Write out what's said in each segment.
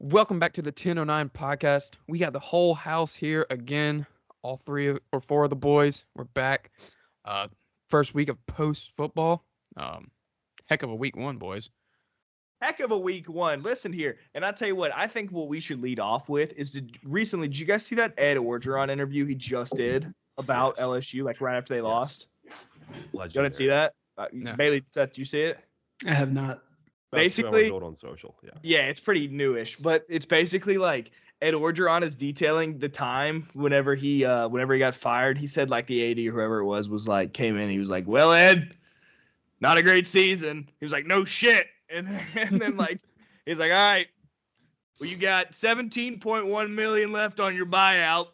Welcome back to the 1009 podcast. We got the whole house here again. All four of the boys. We're back. First week of post football. Heck of a week one, boys. Heck of a week one. Listen here, and I'll tell you what, I think what we should lead off with is did you guys see that Ed Orgeron interview he just did about LSU, like right after they lost? Legendary. You didn't see that? No. Bailey, Seth, did you see it? I have not. Basically, on social. Yeah, it's pretty newish, but it's basically like Ed Orgeron is detailing the time whenever he got fired. He said like the AD or whoever it was like came in. He was like, "Well, Ed, not a great season." He was like, "No shit," and then like he's like, "All right, well you got 17.1 million left on your buyout,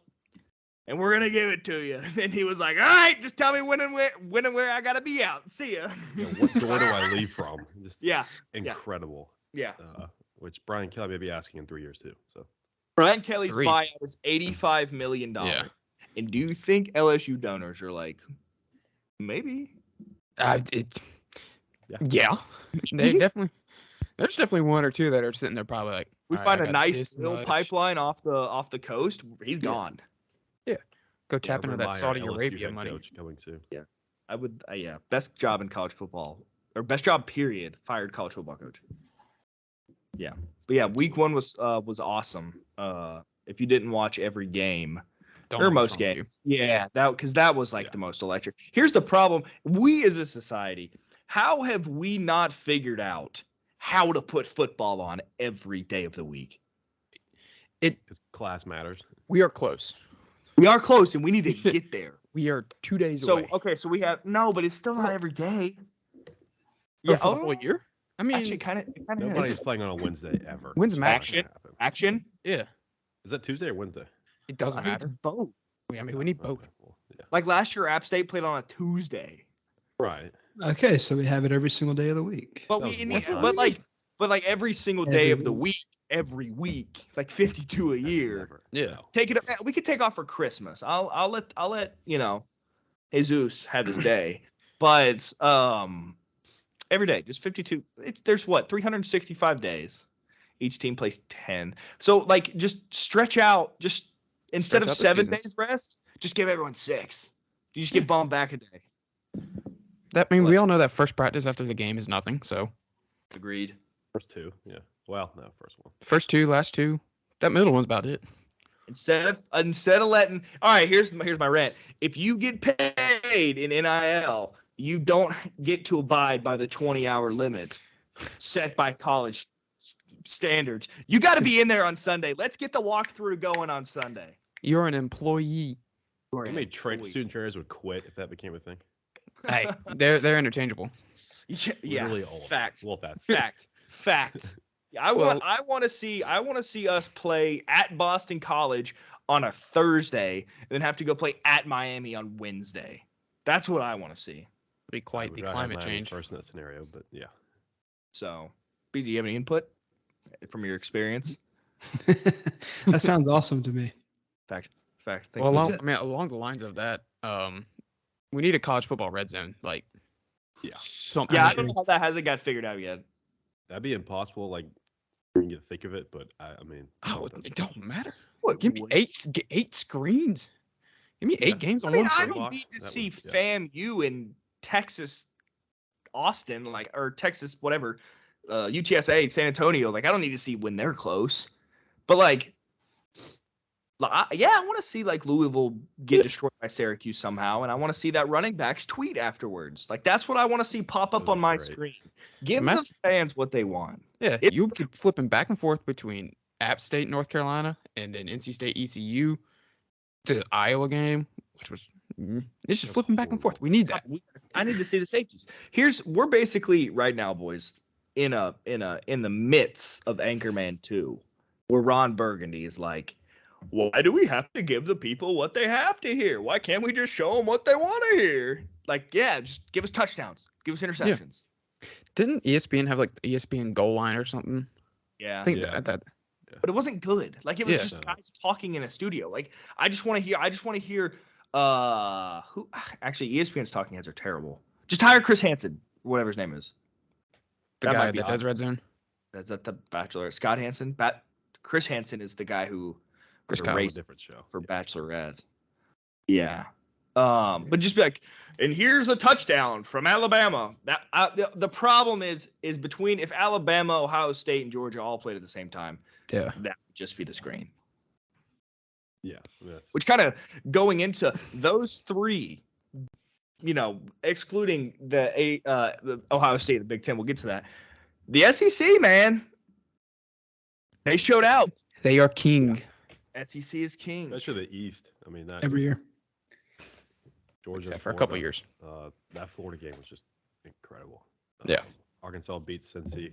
and we're gonna give it to you." And he was like, "All right, just tell me when and where I gotta be out. See ya." What door do I leave from? Just incredible. Yeah. Which Brian Kelly may be asking in 3 years too. So Brian Kelly's buyout is $85 million. Yeah. And do you think LSU donors are like, maybe? Yeah. There's definitely one or two that are sitting there probably like. We find a nice little pipeline off the coast. He's gone. Yeah. Go tap into that Saudi LSU Arabia head money. coach coming soon. Yeah. I would. Best job in college football, or best job period. Fired college football coach. Yeah. But yeah, week one was awesome. If you didn't watch every game. Or most games. Yeah, that was like the most electric. Here's the problem. We as a society, how have we not figured out how to put football on every day of the week? Because class matters. We are close. We are close, and we need to get there. We are 2 days away. Okay, so we have but it's still not every day. Yeah, for the whole year. I mean, actually, kind of. Nobody's playing on a Wednesday ever. When's the match? Action. Yeah. Is that Tuesday or Wednesday? It doesn't matter. It's both. I mean, we need both. Okay, well, yeah. Like last year, App State played on a Tuesday. Right. Okay, so we have it every single day of the week. But like every single day of the week, every week, like 52 a year. Yeah. Take it. We could take off for Christmas. I'll let Jesus have his day. But every day, just 52. There's 365 days. Each team plays 10. So like just stretch out. Just instead of 7 days rest, just give everyone 6. You just get bumped back a day. We all know that first practice after the game is nothing. So. Agreed. First 2. Yeah. Well, no, first one. First 2, last 2. That middle one's about it. Instead of letting. All right, here's my rant. If you get paid in NIL, you don't get to abide by the 20-hour limit set by college standards. You got to be in there on Sunday. Let's get the walkthrough going on Sunday. You're an employee. How many student trainers would quit if that became a thing? Hey, they're interchangeable. Yeah. Literally all. Fact. Well, that's Fact. I want to see us play at Boston College on a Thursday and then have to go play at Miami on Wednesday. That's what I want to see. Be quite the climate change. First in that scenario, but yeah. So, Beezy, you have any input from your experience? That sounds awesome to me. Fact. Well, along the lines of that, we need a college football red zone. Like, something. Yeah, I don't know how that hasn't got figured out yet. That'd be impossible. Like, you can get the thick of it, but I mean. It don't matter. What? Give me 8 screens. Give me 8 games on one screen. I don't need to see FAMU in Texas, Austin, or Texas, whatever, UTSA, San Antonio. Like, I don't need to see when they're close. But I want to see Louisville get destroyed by Syracuse somehow, and I want to see that running backs tweet afterwards. Like, that's what I want to see pop up on my screen. Give the fans what they want. Yeah, you keep flipping back and forth between App State, North Carolina, and then NC State, ECU, the Iowa game, which was it's just flipping back and forth. We need that. I need to see the safeties. We're basically right now, boys, in the midst of Anchorman 2, where Ron Burgundy is like, why do we have to give the people what they have to hear? Why can't we just show them what they want to hear? Like, yeah, just give us touchdowns. Give us interceptions. Yeah. Didn't ESPN have ESPN goal line or something? Yeah. I think that. But it wasn't good. Like, it was just guys talking in a studio. Like, I just want to hear who actually ESPN's talking heads are terrible. Just hire Chris Hansen, whatever his name is. The guy that does Red Zone. That's at the Bachelor. Scott Hansen. Chris Hansen is the guy who Chris was Kyle. A raced different show. for Bachelorette. Yeah. But just be like, and here's a touchdown from Alabama. That the problem is between if Alabama, Ohio State, and Georgia all played at the same time, Yeah. that would just be the screen. Yeah. I mean, that's, Which kind of going into those three, excluding the Ohio State, the Big Ten, we'll get to that. The SEC, man, they showed out. They are king. SEC is king. especially the East. I mean, that Every year. Georgia Except and for a couple Florida, years. That Florida game was just incredible. Yeah. Arkansas beat Cincy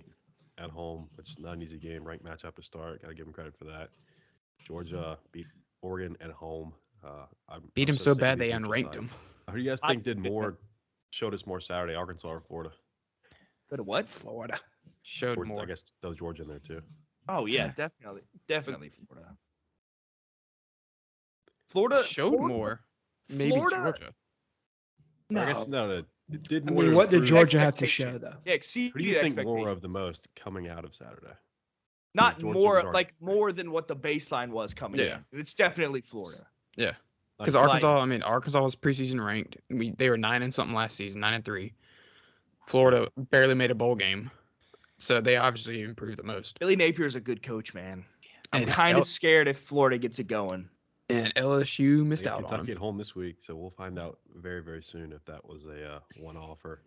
at home, which is not an easy game. Ranked matchup to start. Got to give them credit for that. Georgia beat Oregon at home. Beat I'm him so sick of bad these they neutral unranked him. sites. Who do you guys think did more, showed us more Saturday, Arkansas or Florida? Go to what? Florida. Showed Or, more. I guess those Georgia in there too. Oh yeah, definitely Florida. Florida Showed more. Maybe Florida- Georgia. No. I guess no. It did I more. mean, to what did improve- Georgia have to expectation. show, though? Yeah, exceed Who do you think more expectations. of the most coming out of Saturday? Not Georgia more, was already- like more than what the baseline was coming Yeah. in. It's definitely Florida. Because Like, Arkansas was preseason ranked. They were 9 and something last season, 9-3. Florida barely made a bowl game, so they obviously improved the most. Billy Napier's a good coach, man. I'm And kind L- of scared if Florida gets it going. And LSU they missed got out on Kentucky him. at home this week, so we'll find out very, very soon if that was a one-off or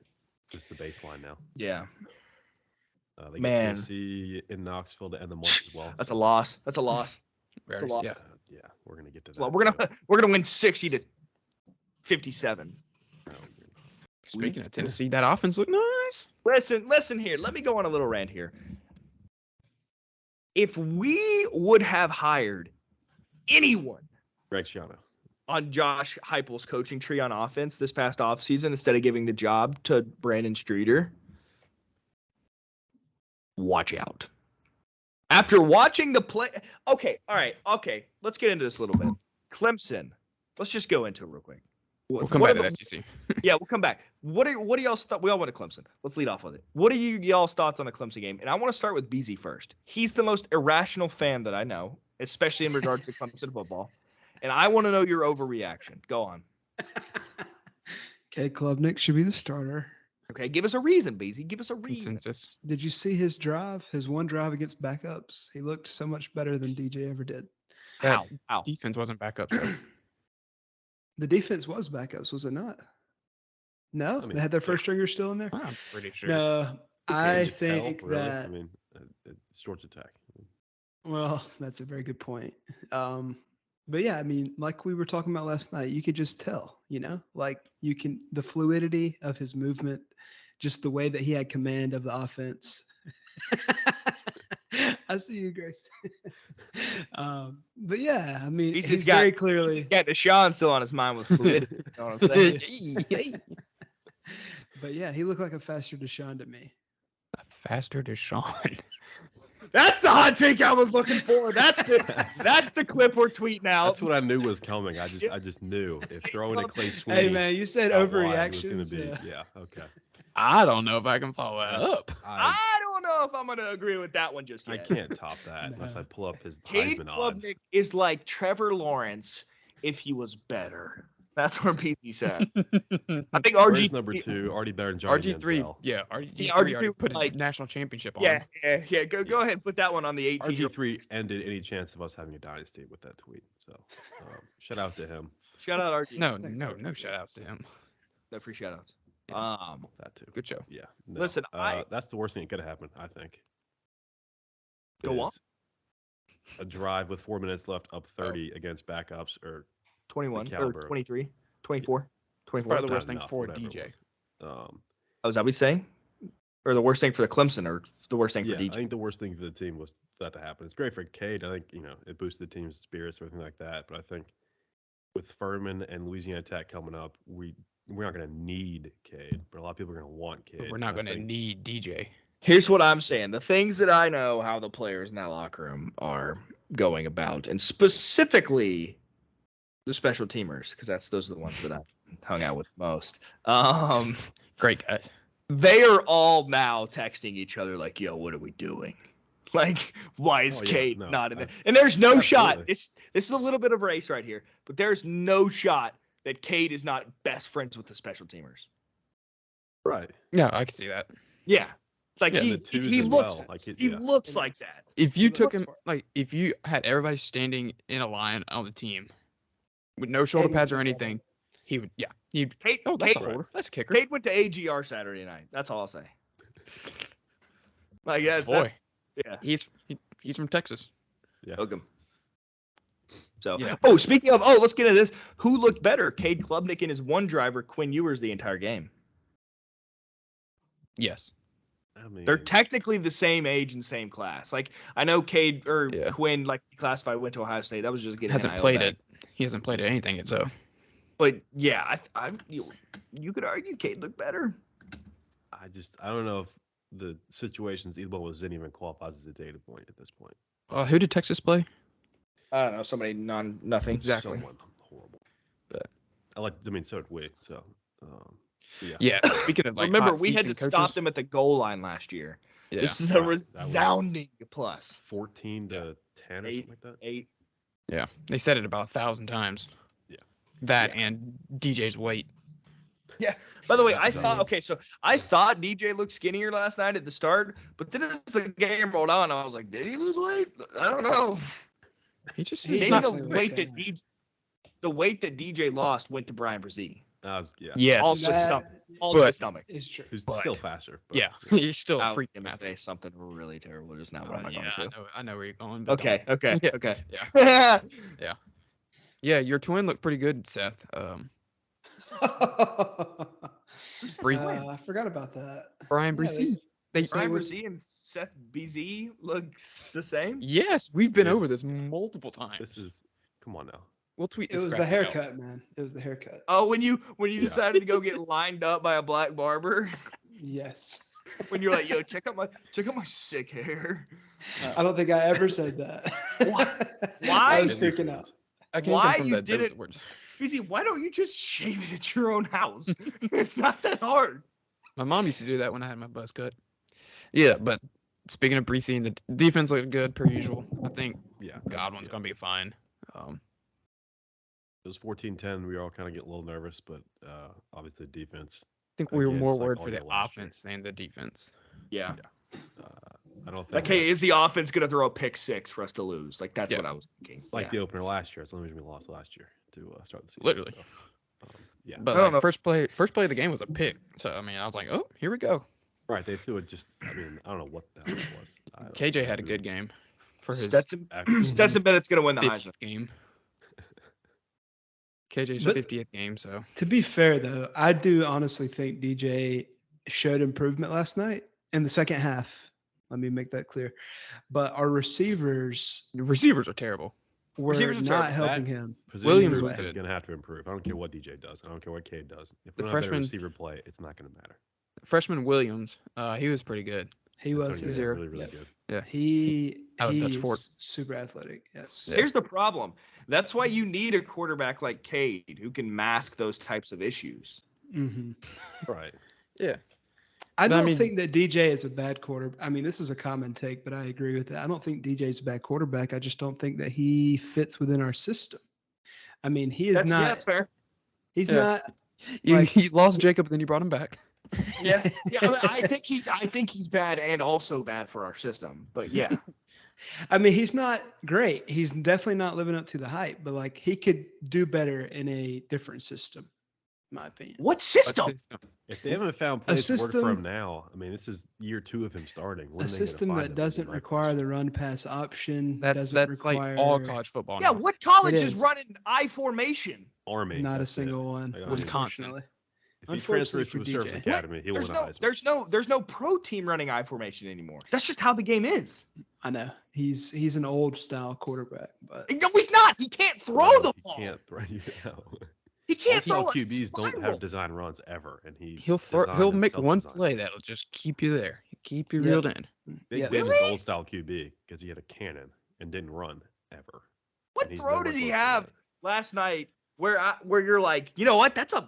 just the baseline now. Yeah, They Man. get Tennessee in Knoxville to end the month as well. that's a so, loss. That's a loss. Very- a lot. Yeah. Yeah, we're gonna get to that. Well, we're gonna win 60-57. Speaking of Tennessee, that offense looked nice. Listen here. Let me go on a little rant here. If we would have hired anyone Greg Schiano. on Josh Heupel's coaching tree on offense this past offseason instead of giving the job to Brandon Streeter, watch out. After watching the play, okay, let's get into this a little bit. Clemson, let's just go into it real quick. We'll come back to the SEC. Yeah, we'll come back. What are y'all's thoughts? We all went to Clemson. Let's lead off with it. What are y'all's thoughts on the Clemson game? And I want to start with Beezy first. He's the most irrational fan that I know, especially in regards to Clemson football. And I want to know your overreaction. Go on. Okay, Klubnik should be the starter. Okay, give us a reason, Beezy. Give us a reason. Consensus. Did you see his drive? His one drive against backups? He looked so much better than DJ ever did. How? How? Defense wasn't back up. So. The defense was backups, was it not? No, I mean, they had their yeah. first stringer still in there. I'm pretty sure. No, I Can you tell, think really? that. I mean, it's Georgia Tech. Well, that's a very good point. But yeah, I mean, like we were talking about last night, you could just tell, like you can, the fluidity of his movement, just the way that he had command of the offense. I see you, Grace. But yeah, I mean, he's very clearly. He's got Deshaun still on his mind with fluidity. You know what I'm saying? But yeah, he looked like a faster Deshaun to me. Faster Deshaun. That's the hot take I was looking for. That's the clip we're tweeting out. That's what I knew was coming. I just knew if throwing at Clay Sweeney. Hey man, you said out wide was overreactions. gonna be, yeah, okay. I don't know if I can follow that That's- up. I don't know if I'm going to agree with that one just I yet. can't top that unless No. I pull up his Cade Heisman odds. Klubnik is like Trevor Lawrence if he was better. That's where Beezy said. I think Where's RG number 2, already better than Johnny RG3, Manziel. yeah, RG3 RG3 already put like- a national championship on. Yeah, him. yeah. Go ahead and put that one on the 18. RG3 ended any chance of us having a dynasty with that tweet. So shout out to him. Shout out RG. No, Thanks, no, RG3. no shout outs to him. No free shout outs. That too. Good show. Yeah. No, Listen, that's the worst thing that could have happened, I think. Go on. is A drive with 4 minutes left, up 30 against backups, or 21 the or caliber. 23, 24, 24. Probably the not worst thing enough, for whatever it DJ. was. Oh, is that what he's saying? Or the worst thing for the Clemson, or the worst thing Yeah, for I DJ? think the worst thing for the team was that to happen. It's great for Cade. I think it boosted the team's spirits, everything like that. But I think with Furman and Louisiana Tech coming up, we're not going to need Cade, but a lot of people are going to want Cade. But we're not I going to think- need DJ. Here's what I'm saying. The things that I know how the players in that locker room are going about, and specifically the special teamers, because those are the ones that I've hung out with most. Great guys. They are all now texting each other like, yo, what are we doing? Like, why is Cade no, not in there? And there's no shot. absolutely. This is a little bit of race right here, but there's no shot that Cade is not best friends with the special teamers. Right. Yeah, I can see that. Yeah. It's like Yeah, the twos he as looks well. Like he looks like that. If you He took looks him, for it. like, if you had everybody standing in a line on the team with no shoulder Cade would pads or take that anything, he would, he'd. Cade, Oh, that's a Cade, holder. That's a kicker. Cade went to AGR Saturday night. That's all I'll say. Like, Boy, yeah. he's from Texas. Hook him. So, Yeah. Speaking of, let's get into this. Who looked better, Cade Klubnik and his one driver, Quinn Ewers, the entire game? Yes. I mean, They're technically the same age and same class. Like, I know Quinn, like, classified, went to Ohio State. That was just getting Hasn't NIL played back. it. He hasn't played anything yet, so. But yeah, you could argue Cade looked better. I don't know if the situations either one was in even qualifies as a data point at this point. Who did Texas play? I don't know, somebody nothing. Exactly. Someone horrible. But so did we. So, yeah. Yeah. Speaking of like, Remember, hot we seats had to and coaches, stop them at the goal line last year. Yeah. This is a Right, that was- resounding plus. 14 to 10 or something like that. 8. Yeah. They said it about 1,000 times. Yeah. That Yeah. and DJ's weight. By the way, That's I thought DJ looked skinnier last night at the start, but then as the game rolled on, I was like, did he lose weight? I don't know. He's Maybe not. the really weight like the weight that DJ lost went to Brian Brzee. Yes. All to the That stomach. All to the but- stomach. is true. Who's But- still faster. But, Yeah. He's still I a was freak gonna say athlete. something really terrible just now, Oh, but I'm not yeah, going to. I know where you're going. But Okay. Yeah. Okay. Yeah. Yeah. Your twin looked pretty good, Seth. Brzee. I forgot about that. Brian Yeah, Brzee. They say Brian with- Brzee and Seth BZ looks the same. Yes, we've been over Yes. this multiple times. this is, come on now. We'll tweet. It this was the graphic out. haircut, man. It was the haircut. Oh, when you decided to go get lined up by a black barber, Yes. when you're like, yo, check out my sick hair. I don't think I ever said that. Why? I was At least freaking once. out. I can Why confirm you that those didn't- words. BZ, why don't you just shave it at your own house? It's not that hard. My mom used to do that when I had my buzz cut. Yeah, but speaking of Brzee, the defense looked good per usual. I think Yeah. Godwin's yeah. gonna be fine. It was 14-10. We all kind of get a little nervous, but obviously the defense. I think we were Again, more just like worried all for the year last year. offense than the defense. Yeah. I don't think Okay, is the offense gonna throw a pick six for us to lose? Like that's Yeah. what I was thinking. like Yeah. the opener last year. It's the only reason we lost last year to start the season. Literally. So, yeah. But I don't like, know. first play of the game was a pick. So I mean, I was like, oh, here we go. Right. They threw it just. I mean, I don't know what the hell it was. I don't KJ know had a who good game for his Stetson actually- Stetson Bennett's gonna win the Heisman. 50th game. KJ's But- 50th game, so To be fair, though, I do honestly think DJ showed improvement last night in the second half. Let me make that clear. But our receivers the receivers are terrible. were Receivers are not terrible. helping him. Position Williams group was is good. going to have to improve. I don't care what DJ does. I don't care what Cade does. If The we don't have better freshman- receiver play, it's not going to matter. Freshman Williams, he was pretty good. He That's was what he did, zero. really, really Yep. good. Yeah. He Out of Dutch is Fort. super athletic. Yes. Here's the problem. That's why you need a quarterback like Cade who can mask those types of issues. hmm Right. Yeah. I But I don't mean- think that DJ is a bad quarterback. I mean, this is a common take, but I agree with that. I don't think DJ is a bad quarterback. I just don't think that he fits within our system. I mean, he is That's not. that's fair. He's Yeah. not. You, Like- you lost Jacob, then you brought him back. Yeah. Yeah. I, mean, I think he's bad and also bad for our system. But yeah. I mean, he's not great. He's definitely not living up to the hype. But like, he could do better in a different system, in my opinion. What system? If they haven't found plays to work for system- him now, I mean, this is year 2 of him starting. When A are they gonna system find that him? doesn't Right. require the run pass option. That's doesn't like all require college football. Yeah. now. What college It is is. running I formation? Army. Not a that's it. single one. Like, Wisconsin. unfortunately. If he Unfortunately transfers to a for service DJ. academy, he'll win a Heisman. There's no pro team running I formation anymore. That's just how the game is. I know he's an old style quarterback, but No, he's not. He can't throw No, the he ball. can't throw you know. He can't throw All a QBs don't spiral. have design runs ever, and He'll designed make and one self-designed. play that'll just keep you there, keep you Yep. reeled in. Big Yeah. Ben is Really? old style QB because he had a cannon and didn't run ever. What And he's throw nowhere did he close to have that. last night where you're like, you know what? That's a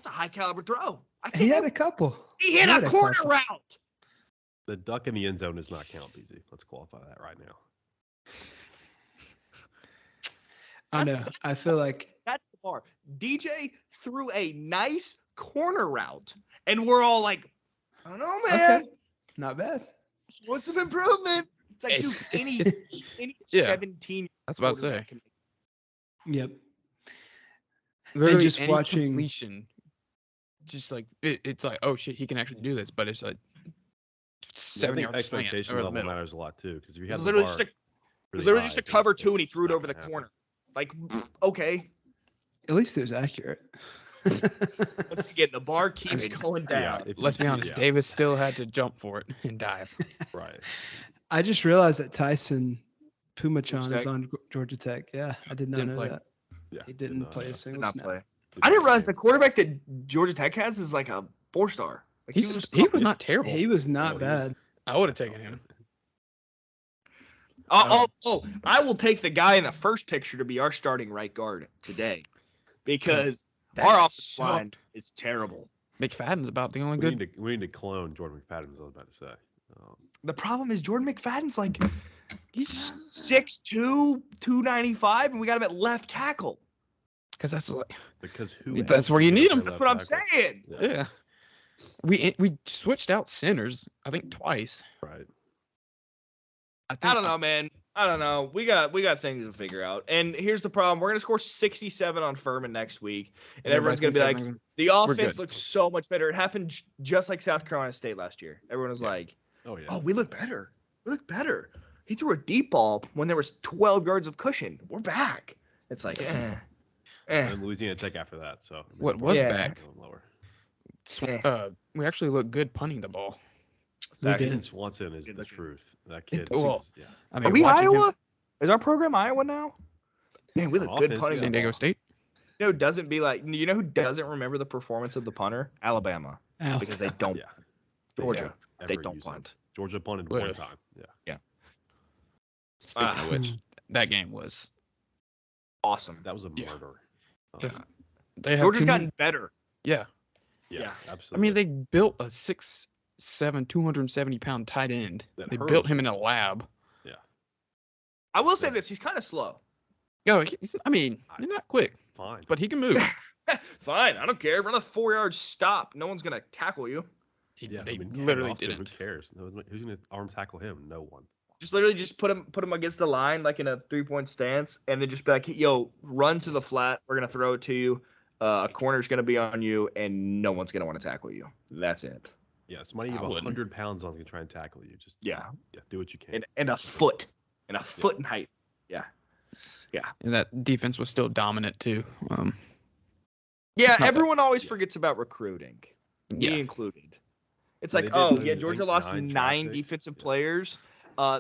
high caliber throw. I can't he had believe a couple. he hit had a a corner couple. route. The duck in the end zone does not count, Beezy. Let's qualify that right now. I know. I feel like That's the bar. DJ threw a nice corner route, and we're all like, I don't know, man. okay, not bad. What's some improvement? It's like, dude, any Yeah. 17. That's what I was about to quarterback say. can- Yep. Literally just any watching- completion, just like it's like, oh shit, he can actually do this, but it's like Yeah, I 7 think yards slant expectation over the level middle. matters a lot too, because if you It have was the literally bar just a, it really was literally high, just a then cover it's two, and he threw it not over the gonna happen. corner. Like, okay. At least it was accurate. Once again, the bar keeps mean, going Yeah, down. if Let's you- be honest, yeah, Davis still had to jump for it and dive. Right. I just realized that Tyson Pumachan is Tech. on Georgia Tech. Yeah, I did not Didn't know play. that. Yeah. He didn't play a Did single not snap. play. I didn't realize the quarterback that Georgia Tech has is like a 4-star. Like, He was not terrible. He was not No, he bad. was- I would have taken him. I will take the guy in the first picture to be our starting right guard today, because That our offensive sucked. line is terrible. McFadden's about the only We good. need to clone Jordan McFadden, as I was about to say. The problem is Jordan McFadden's like, he's 6'2", 295, and we got him at left tackle. Because that's like, Because who? That's else where is you gonna need play him. left That's what I'm tackle? saying. yeah. We switched out centers, I think twice. Right. I don't know, man. I don't know. We got things to figure out. And here's the problem: we're gonna score 67 on Furman next week, and everyone's gonna be like, the offense good. looks so much better. It happened just like South Carolina State last year. Everyone was like, Oh yeah. oh, we look better. We look better. He threw a deep ball when there was 12 yards of cushion. We're back. It's like, And Louisiana Tech after that. So What was Yeah. back? Going lower. We actually look good punting the ball. We Fact. did. Caden Swanson is Good the looking. truth. That kid. well, is- yeah. I Are mean, we watching him- Iowa? Is our program Iowa now? Man, we look On good offense, punting yeah. the San Diego ball. State. You know, who doesn't be like, you know who doesn't remember the performance of the punter? Alabama, Ow. because they don't. Yeah. Georgia, they Ever don't use him. punt. Georgia punted Literally. one time. Yeah. Speaking Ah. of which, that game was. Awesome. That was a Yeah. murder. They have Georgia's too many- gotten better. Yeah. Yeah. I Absolutely. mean, they built a 6'7", 270-pound tight end. That They hurt. built him in a lab. I will say Yeah. this: he's kind of slow. Yo, he's not quick, Fine. but he can move. Fine, I don't care. Run a 4-yard stop. No one's gonna tackle you. Yeah, They I mean, Ken literally Austin, didn't. Who cares? Who's going to arm tackle him? No one. Just literally just put him against the line like in a 3-point stance, and then just be like, yo, run to the flat. We're gonna throw it to you. A corner's gonna be on you, and no one's gonna want to tackle you. That's it. Yeah, somebody you I have wouldn't. 100 pounds on is going to try and tackle you. Just Yeah, do what you can. and a foot, in height. And that defense was still dominant too. Yeah, Not bad. everyone always forgets about recruiting, me Yeah. included. It's Well, like, they did oh lose, yeah, I Georgia think, lost 9 nine draft picks. defensive Yeah. players.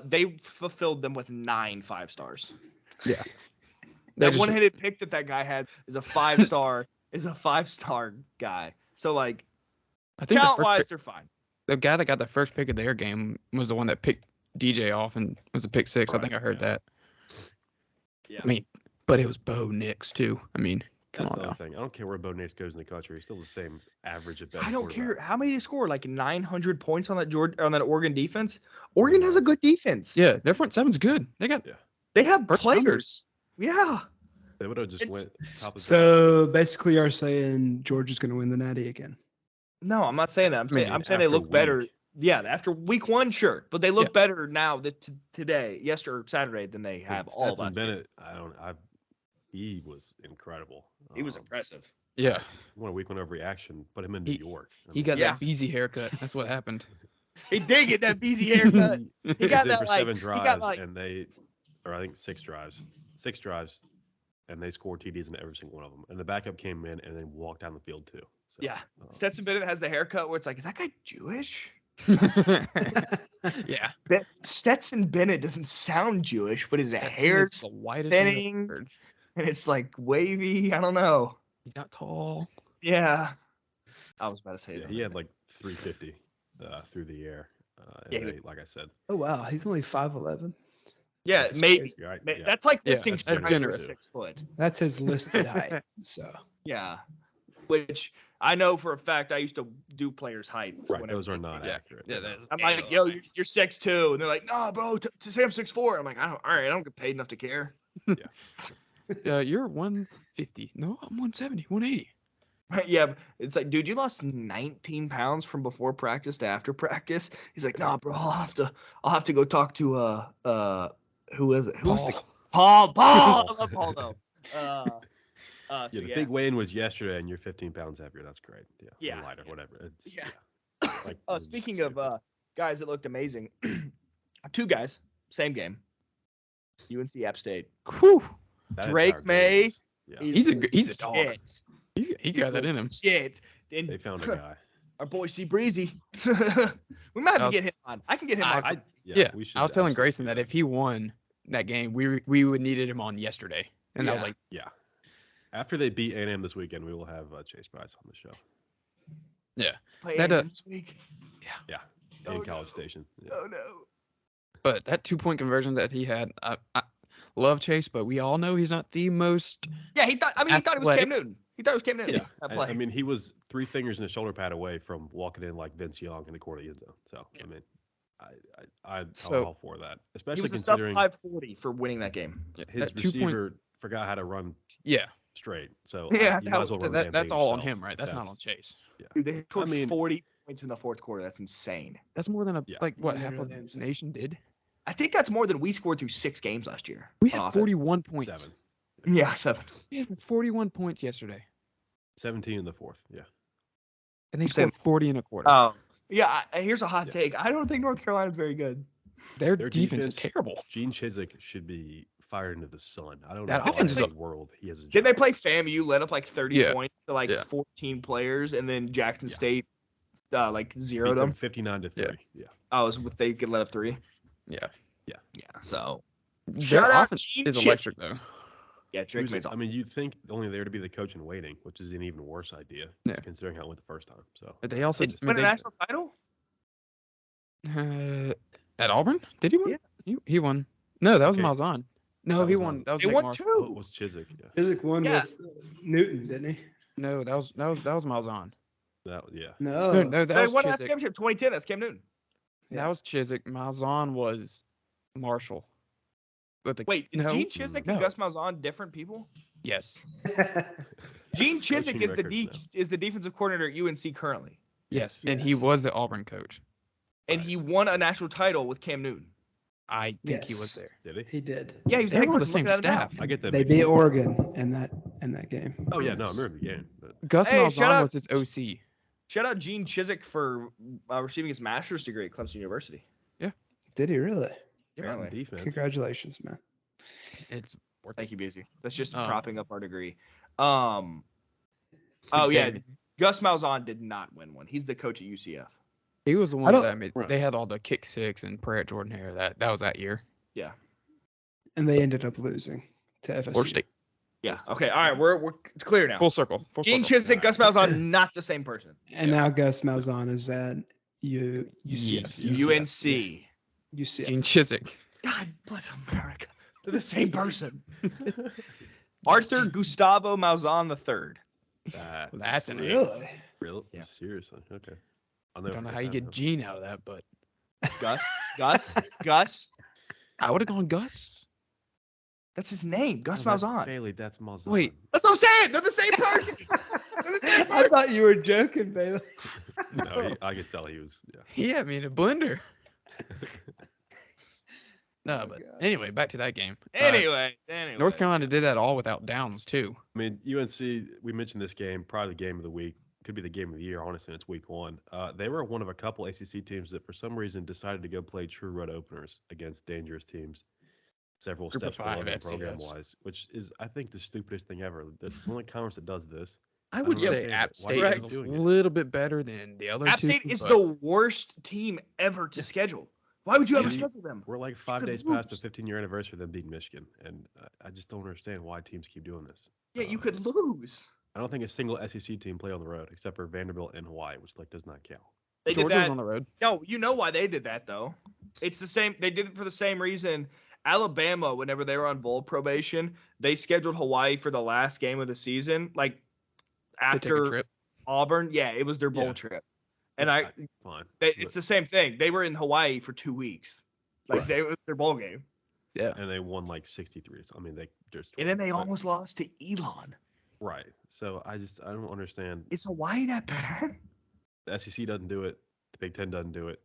They fulfilled them with 9 5-stars. Yeah. They That just- one-handed pick that guy had is a 5-star. is a 5-star guy. So like, I think talent-wise, they're fine. the guy that got the first pick of their game was the one that picked DJ off and was a pick 6. I Right, think I heard yeah. that. Yeah. I mean, but it was Bo Nix too. I mean, come That's on the now. other thing. I don't care where Bo Nix goes in the country. He's still the same average at best. I don't care quarterback. how many they score. Like 900 points on that Oregon defense. Oregon has a good defense. Yeah, their front seven's good. They got They have First players. Yeah. They would have just It's- went top of the So basically, you're saying Georgia's going to win the Natty again. No, I'm not saying that. I'm saying after they a look better. week. Yeah, after week 1, sure, but they look Yeah. better now today, yesterday, or Saturday than they have all Stetson last year. Bennett. He was incredible. He was impressive. yeah. Won a week 1 overreaction. Put him in New York. He got Yeah. that Beezy haircut. That's what happened. He did get that Beezy haircut. He got in that for like 7 he drives, got like and I think 6 drives, and they scored TDs in every single one of them. And the backup came in and then walked down the field too. So, yeah. Stetson Bennett has the haircut where it's like, is that guy Jewish? Yeah. Stetson Bennett doesn't sound Jewish, but his Stetson hair's is the whitest thing I've thinning. heard. and it's like wavy. I don't know. He's not tall. Yeah. I was about to say Yeah, that. he had like 350 through the air. Yeah, And he- they, like I said, Oh wow, he's only 5'11". Yeah, That's maybe. crazy. you're right. Ma- Yeah. That's like Yeah, listing that's strength generous. for 6 foot. That's his listed height. So Yeah. Which I know for a fact I used to do players' heights. Right, those are not accurate. Yeah, that is I'm like, yo, you're 6'2", and they're like, nah, bro, to say I'm 6'4". I'm like, all right, I don't get paid enough to care. You're 150. No, I'm 170, 180. Yeah, it's like, dude, you lost 19 pounds from before practice to after practice. He's like, nah, bro, I'll have to go talk to who is it? Who's Paul. Paul? I love Paul though. So The big weigh-in was yesterday, and you're 15 pounds heavier. That's great. Yeah. Or lighter, whatever. It's, Yeah. Like, Speaking of guys that looked amazing, two guys, same game. UNC App State. Whew. that Drake entire May. game was- yeah, He's a dog. Shit. He's got that in him. Shit. And they found a guy. our boy C Breezy. We might have to get him on. I can get him on. Yeah, we should I was telling absolutely Grayson do that if he won that game, we would needed him on yesterday, and I was Yeah. like, Yeah. After they beat A&M this weekend, we will have Chase Price on the show. Play that, A&M this week. Yeah. Oh, In College no. Station. Yeah. Oh no. but that 2-point conversion that he had, I love Chase, but we all know he's not the most. Yeah, he thought it was Cam Athletic. Newton. He thought it was Cam Newton. Yeah. That play. I mean, he was 3 fingers in a shoulder pad away from walking in like Vince Young in the corner of the end zone. So, I mean, I'm all for that. he Especially was a sub considering 540 for winning that game. his that 2-point receiver forgot how to run Yeah, straight. So, Yeah, he might as well run the damn that's thing all on himself. him, right? That's not on Chase. Dude, they scored I mean- 40 points in the fourth quarter. That's insane. That's more than Yeah. what Yeah, half of really the insane. nation did. I think that's more than we scored through 6 games last year. We on had offense. 41 points. 7. Yeah, 7. We had 41 points yesterday, 17 in the fourth. Yeah. and they Same. scored 40 in a quarter. Oh. Yeah, here's a hot Yeah. take. I don't think North Carolina's very good. their their defense is defense- terrible. Gene Chiswick should be fired into the sun. I don't That know why offense in is the world he has a job. Did they play FAMU, let up like 30 Yeah. points to like Yeah. 14 players, and then Jackson Yeah. State like Beat zeroed them them? 59-3. Yeah. Oh, they could let up 3? Yeah, Yeah, so. their Shout out offense Gene is Chiswick. electric though. Yeah, Drake May's I mean, you'd think only there to be the coach in waiting, which is an even worse idea, Yeah. considering how it went the first time. So But they also Did he win a national title? At Auburn, did he win? He won. No, that was Okay. Malzahn. No, That he was won. Malzahn. That was They Nick won Mars. it 2. was Chiswick. Yeah. Physic won Yeah. with Newton, didn't he? No, that was Malzahn. Yeah. No, No. that They was won that Chiswick. championship 2010. That's Cam Newton. That was Chiswick. Malzahn was Marshall. But the, Wait, is no, Gene Chiswick no. and Gus Malzahn different people? Yes. Gene Chiswick is records is the defensive coordinator at UNC currently, Yes. And he Yes. was the Auburn coach. and he won a national title with Cam Newton. I think he was Yes. there. Did he? He did. Yeah, he was They head were on the coach, same looking at it now. staff. I get that. They mixed beat up. Oregon in that game. Oh yeah, no, I remember the game. But Gus Hey, shout Malzahn out- was his OC. Shout out Gene Chiswick for receiving his master's degree at Clemson University. Did he really? not Apparently. in defense. Congratulations, man. It's worth Thank you, Beezy. That's just Oh. propping up our degree. Oh yeah, Gus Malzahn did not win one. He's the coach at UCF. He was the one don't- that made. Right. They had all the kick six and prayer at Jordan Hare. That was that year. And they ended up losing to FSU. Florida State. Yeah. Okay. All right. We're it's clear now. Full circle. Full Gene circle. Chiswick, Gus Malzahn, not the same person. And now Gus Malzahn is at UCF. UNC. UCF. Gene Chiswick. God bless America. They're the same person. Arthur Gustavo Malzahn III. That's an A. Really? real. Yeah. Seriously. Okay. I'll I never don't know forget how you that, get though. Gene out of that, but Gus. I would have gone Gus. That's his name. Gus No, that's Malzahn. Bailey, that's Malzahn. Wait. That's what I'm saying. They're the same person. They're the same I person. thought you were joking, Bailey. No, I could tell he was. Yeah. Yeah, I mean a blender. No, Oh, but God. anyway, back to that game. Anyway. North Carolina did that all without Downs too. I mean, UNC. We mentioned this game, probably the game of the week. Could be the game of the year. Honestly, it's week 1. They were one of a couple ACC teams that, for some reason, decided to go play true road openers against dangerous teams. Several Group of steps below five them FCS. program-wise, which is, I think, the stupidest thing ever. That's the only conference that does this. I don't would say understand App it. Why State are they is a doing it? little bit better than the other App two. State is but the worst team ever to schedule. Why would you ever Yeah. schedule them? We're like 5 could days past the lose. 15-year anniversary of them beating Michigan, and I just don't understand why teams keep doing this. Yeah, you could lose. I don't think a single SEC team played on the road except for Vanderbilt and Hawaii, which does not count. They did Georgia's that. on the road. No, you know why they did that though. It's the same. They did it for the same reason. Alabama, whenever they were on bowl probation, they scheduled Hawaii for the last game of the season, like To take a after. trip. Auburn. Yeah, it was their bowl Yeah. trip. And fine. it's the same thing. They were in Hawaii for 2 weeks. Like it was their bowl game. Yeah. And they won like 63. I mean, they just. And then they almost lost to Elon. Right. So I don't understand. Is Hawaii that bad? The SEC doesn't do it. The Big Ten doesn't do it.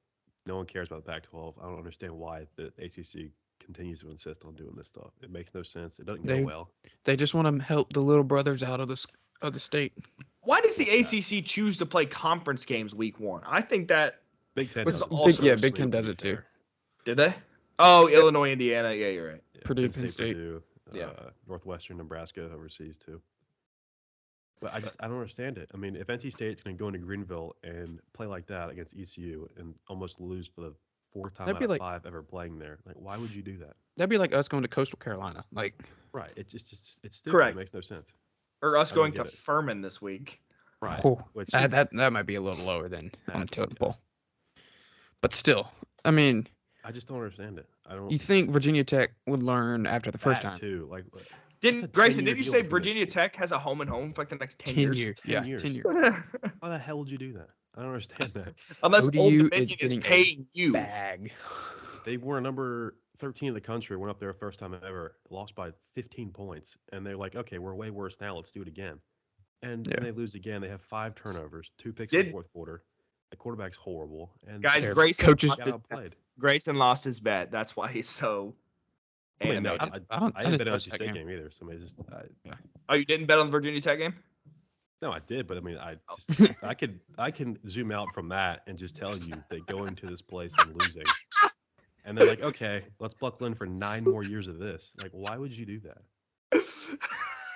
No one cares about the Pac-12. I don't understand why the ACC continues to insist on doing this stuff. It makes no sense. It doesn't go well. They just want to help the little brothers out of the state. Why does the ACC choose to play conference games week 1? I think that Big Ten. was does it. also Big Ten does it too. Did they? Oh, Illinois, Indiana. Yeah, you're right. Yeah, Purdue, Penn Penn State. Purdue, Yeah. Northwestern, Nebraska overseas too. But I don't understand it. I mean, if NC State's going to go into Greenville and play like that against ECU and almost lose for the 4th time out of 5 ever playing there, like why would you do that? That'd be like us going to Coastal Carolina. Like, right. It's stupid. Correct. It makes no sense. Or us I going don't to get it. Furman this week. Right. oh, Which that might be a little lower than on That's- totem pole. But still, I mean, I just don't understand it. I don't. you think Virginia Tech would learn after the first that time? too. Like Grayson, 10-year didn't you deal say for Virginia this. Tech has a home and home for like the next 10 10 years? years. 10 Yeah, years. 10 years. why the hell would you do that? I don't understand that. Unless Old ODU Dominion is is getting a paying you. Bag. They were number 13 in the country. Went up there first time ever. Lost by 15 points. And they're like, okay, we're way worse now. Let's do it again. And Yeah. then they lose again. They have 5 turnovers, 2 picks in the 4th quarter. The quarterback's horrible. And Guys, Their Grayson coaches lost, got his, outplayed. Grayson lost his bet. That's why he's so I mean, no, animated. I don't- I didn't didn't bet on touch NC that State game. game either. So I mean, just Oh, you didn't bet on the Virginia Tech game? no, I did, but I mean, I can zoom out from that and just tell you they go into this place and losing, and they're like, okay, let's buckle in for 9 more years of this. Like, why would you do that?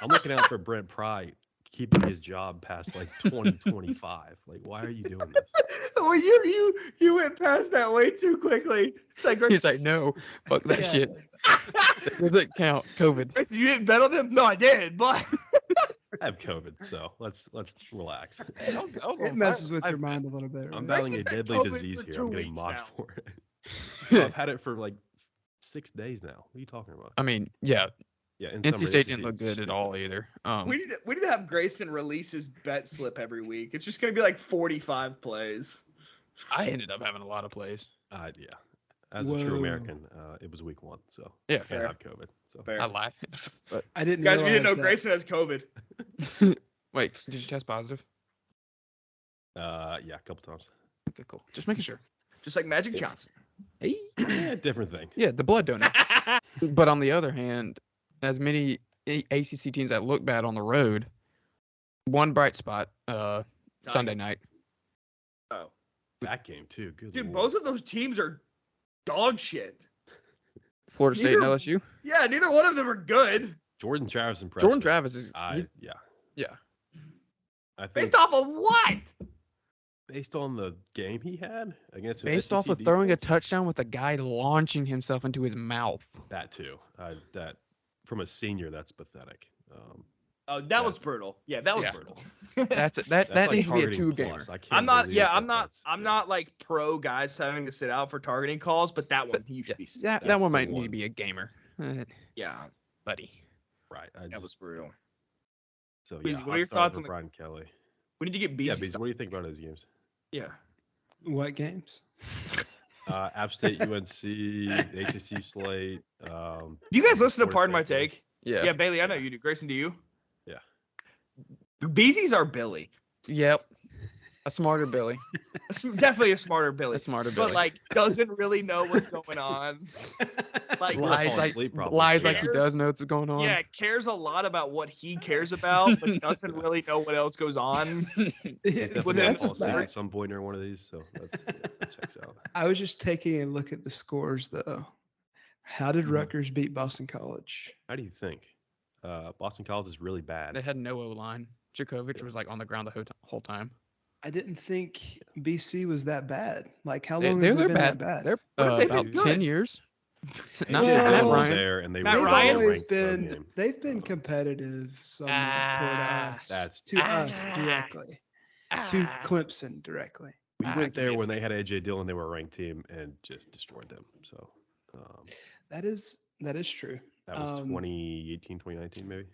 I'm looking out for Brent Pry keeping his job past like 2025. Like, why are you doing this? Well, you went past that way too quickly. It's like, He's like, no, fuck that Yeah. shit. That doesn't count. COVID. Grayson, you didn't bet on them? No, I did, but I have COVID, so let's relax. I was It messes with your mind a little bit. I'm Right? battling a Grayson's had deadly COVID disease for here. 2 I'm getting weeks mocked now. for it. So I've had it for like 6 days now. What are you talking about? I mean, yeah, Yeah, in NC summary, State ACC didn't look is good at stupid. all either. we need to have Grayson release his bet slip every week. It's just gonna be like 45 plays. I ended up having a lot of plays. Yeah. As a true Whoa. American, it was week 1, so Yeah, I fair. have COVID. So Fair. I lied. But I didn't Guys, we didn't know realize that. Grayson has COVID. wait, did you test positive? yeah, a couple times. Okay, cool. Just making sure. Just like Magic Johnson. Hey. Yeah, different thing. Yeah, the blood donor. But on the other hand, as many ACC teams that look bad on the road, one bright spot, Sunday night. Oh. That game too. Good Dude, Lord. both of those teams are dog shit. Florida State and Neither- LSU. Yeah, neither one of them are good. Jordan Travis impressed Jordan me. Travis is Yeah. yeah. I think Based off of what? based on the game he had against an Based off SEC of throwing a defense, touchdown with a guy launching himself into his mouth. that too. That from a senior, that's pathetic. Oh, that was That's- brutal. Yeah, that was Yeah. brutal. That That's that like needs to be a targeting 2 game. plus. I can't I'm not. believe Yeah, that I'm not. that's- I'm yeah. not like pro guys having to sit out for targeting calls, but that one you should be. That That's one the might need one. to be a gamer. Yeah, Buddy. Right. that was brutal. So Beezy, yeah, what are your hot start thoughts for on the- Brian Kelly? We need to get Yeah, Beezy. Beasley, what do you think about those games? Yeah. What games? App State, UNC, ACC slate. You guys listen to Florida Pardon My State game. Take? Yeah. Yeah, Bailey, I know you do. Grayson, do you? Yeah. Beezy's our Billy. Yep. A smarter Billy. Definitely a smarter Billy. A smarter Billy. But like doesn't really know what's going on. Like He's gonna lies fall like asleep probably, lies too. like he does know what's going on. yeah, cares a lot about what he cares about, but doesn't really know what else goes on. He's definitely Well, gonna that's fall just asleep bad. at some point during one of these, so that checks out. I was just taking a look at the scores though. How did Mhm. Rutgers beat Boston College? How do you think? Boston College is really bad. They had no O line. Djokovic was like on the ground the whole time. I didn't think BC was that bad. Like how They, long they're have they they're been bad. that bad? They're What have they been about good? 10 years. Not AJ Well, Matt Dillon was Ryan. there, and they Matt were They've Ryan? always ranked above been game. they've been competitive somewhat toward us. That's to us directly. To Clemson directly. we went give there me a when they had AJ Dillon. They were a ranked team and just destroyed them. So That is true. that was Um, 2018, 2019, maybe.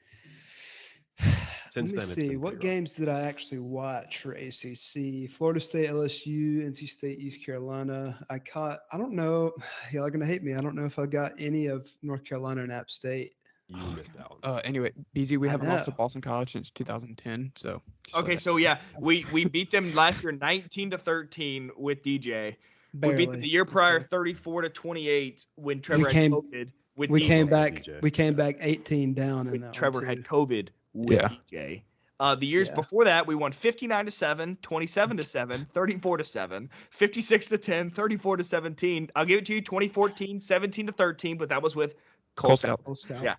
Since Let me then, it's see. been What pretty rough. games did I actually watch for ACC? Florida State, LSU, NC State, East Carolina. I don't know. Y'all are going to hate me. I don't know if I got any of North Carolina and App State. You missed out. Anyway, BZ, we I haven't lost to know. Boston College since 2010. So. Okay, so yeah, we beat them last year 19-13 with DJ. We beat them Barely. the year prior Okay. 34-28 when Trevor had came- COVID with We DJ. came back. DJ. We came back 18 down in When that Trevor one had too. COVID with Yeah. DJ. The years Yeah. before that, we won 59-7, 27-7, 34-7, 56-10, 34-17. I'll give it to you, 2014, 17-13, but that was with Cole Stout. Full stout. Yeah.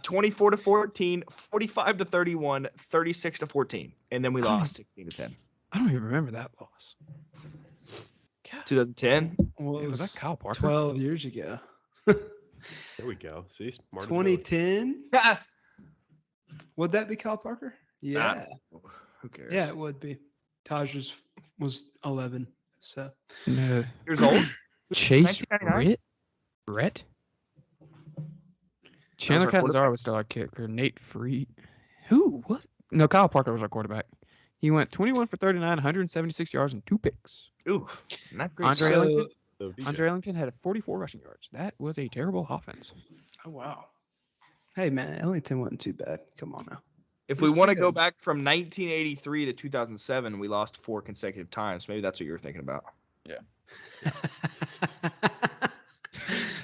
24-14, 45-31, 36-14, and then we lost 16-10. I don't even remember that loss. 2010. Well, it Was was that Kyle Parker? 12 years ago. There we go. See, smart. 2010. Would that be Kyle Parker? Yeah. Who cares? Yeah, it would be. Taj was 11. So No. Years old. Chase 1999? Rhett? Chandler our Catanzaro was still our kicker. Nate Freed. Who? What? No, Kyle Parker was our quarterback. He went 21 for 39, 176 yards, and 2 picks. Ooh, not great. Andre So- Ellington? So, DJ. Andre Ellington had 44 rushing yards. That was a terrible offense. Oh wow. Hey man, Ellington wasn't too bad. Come on now. If we Who's want to good? go back from 1983 to 2007, we lost 4 consecutive times. Maybe that's what you were thinking about.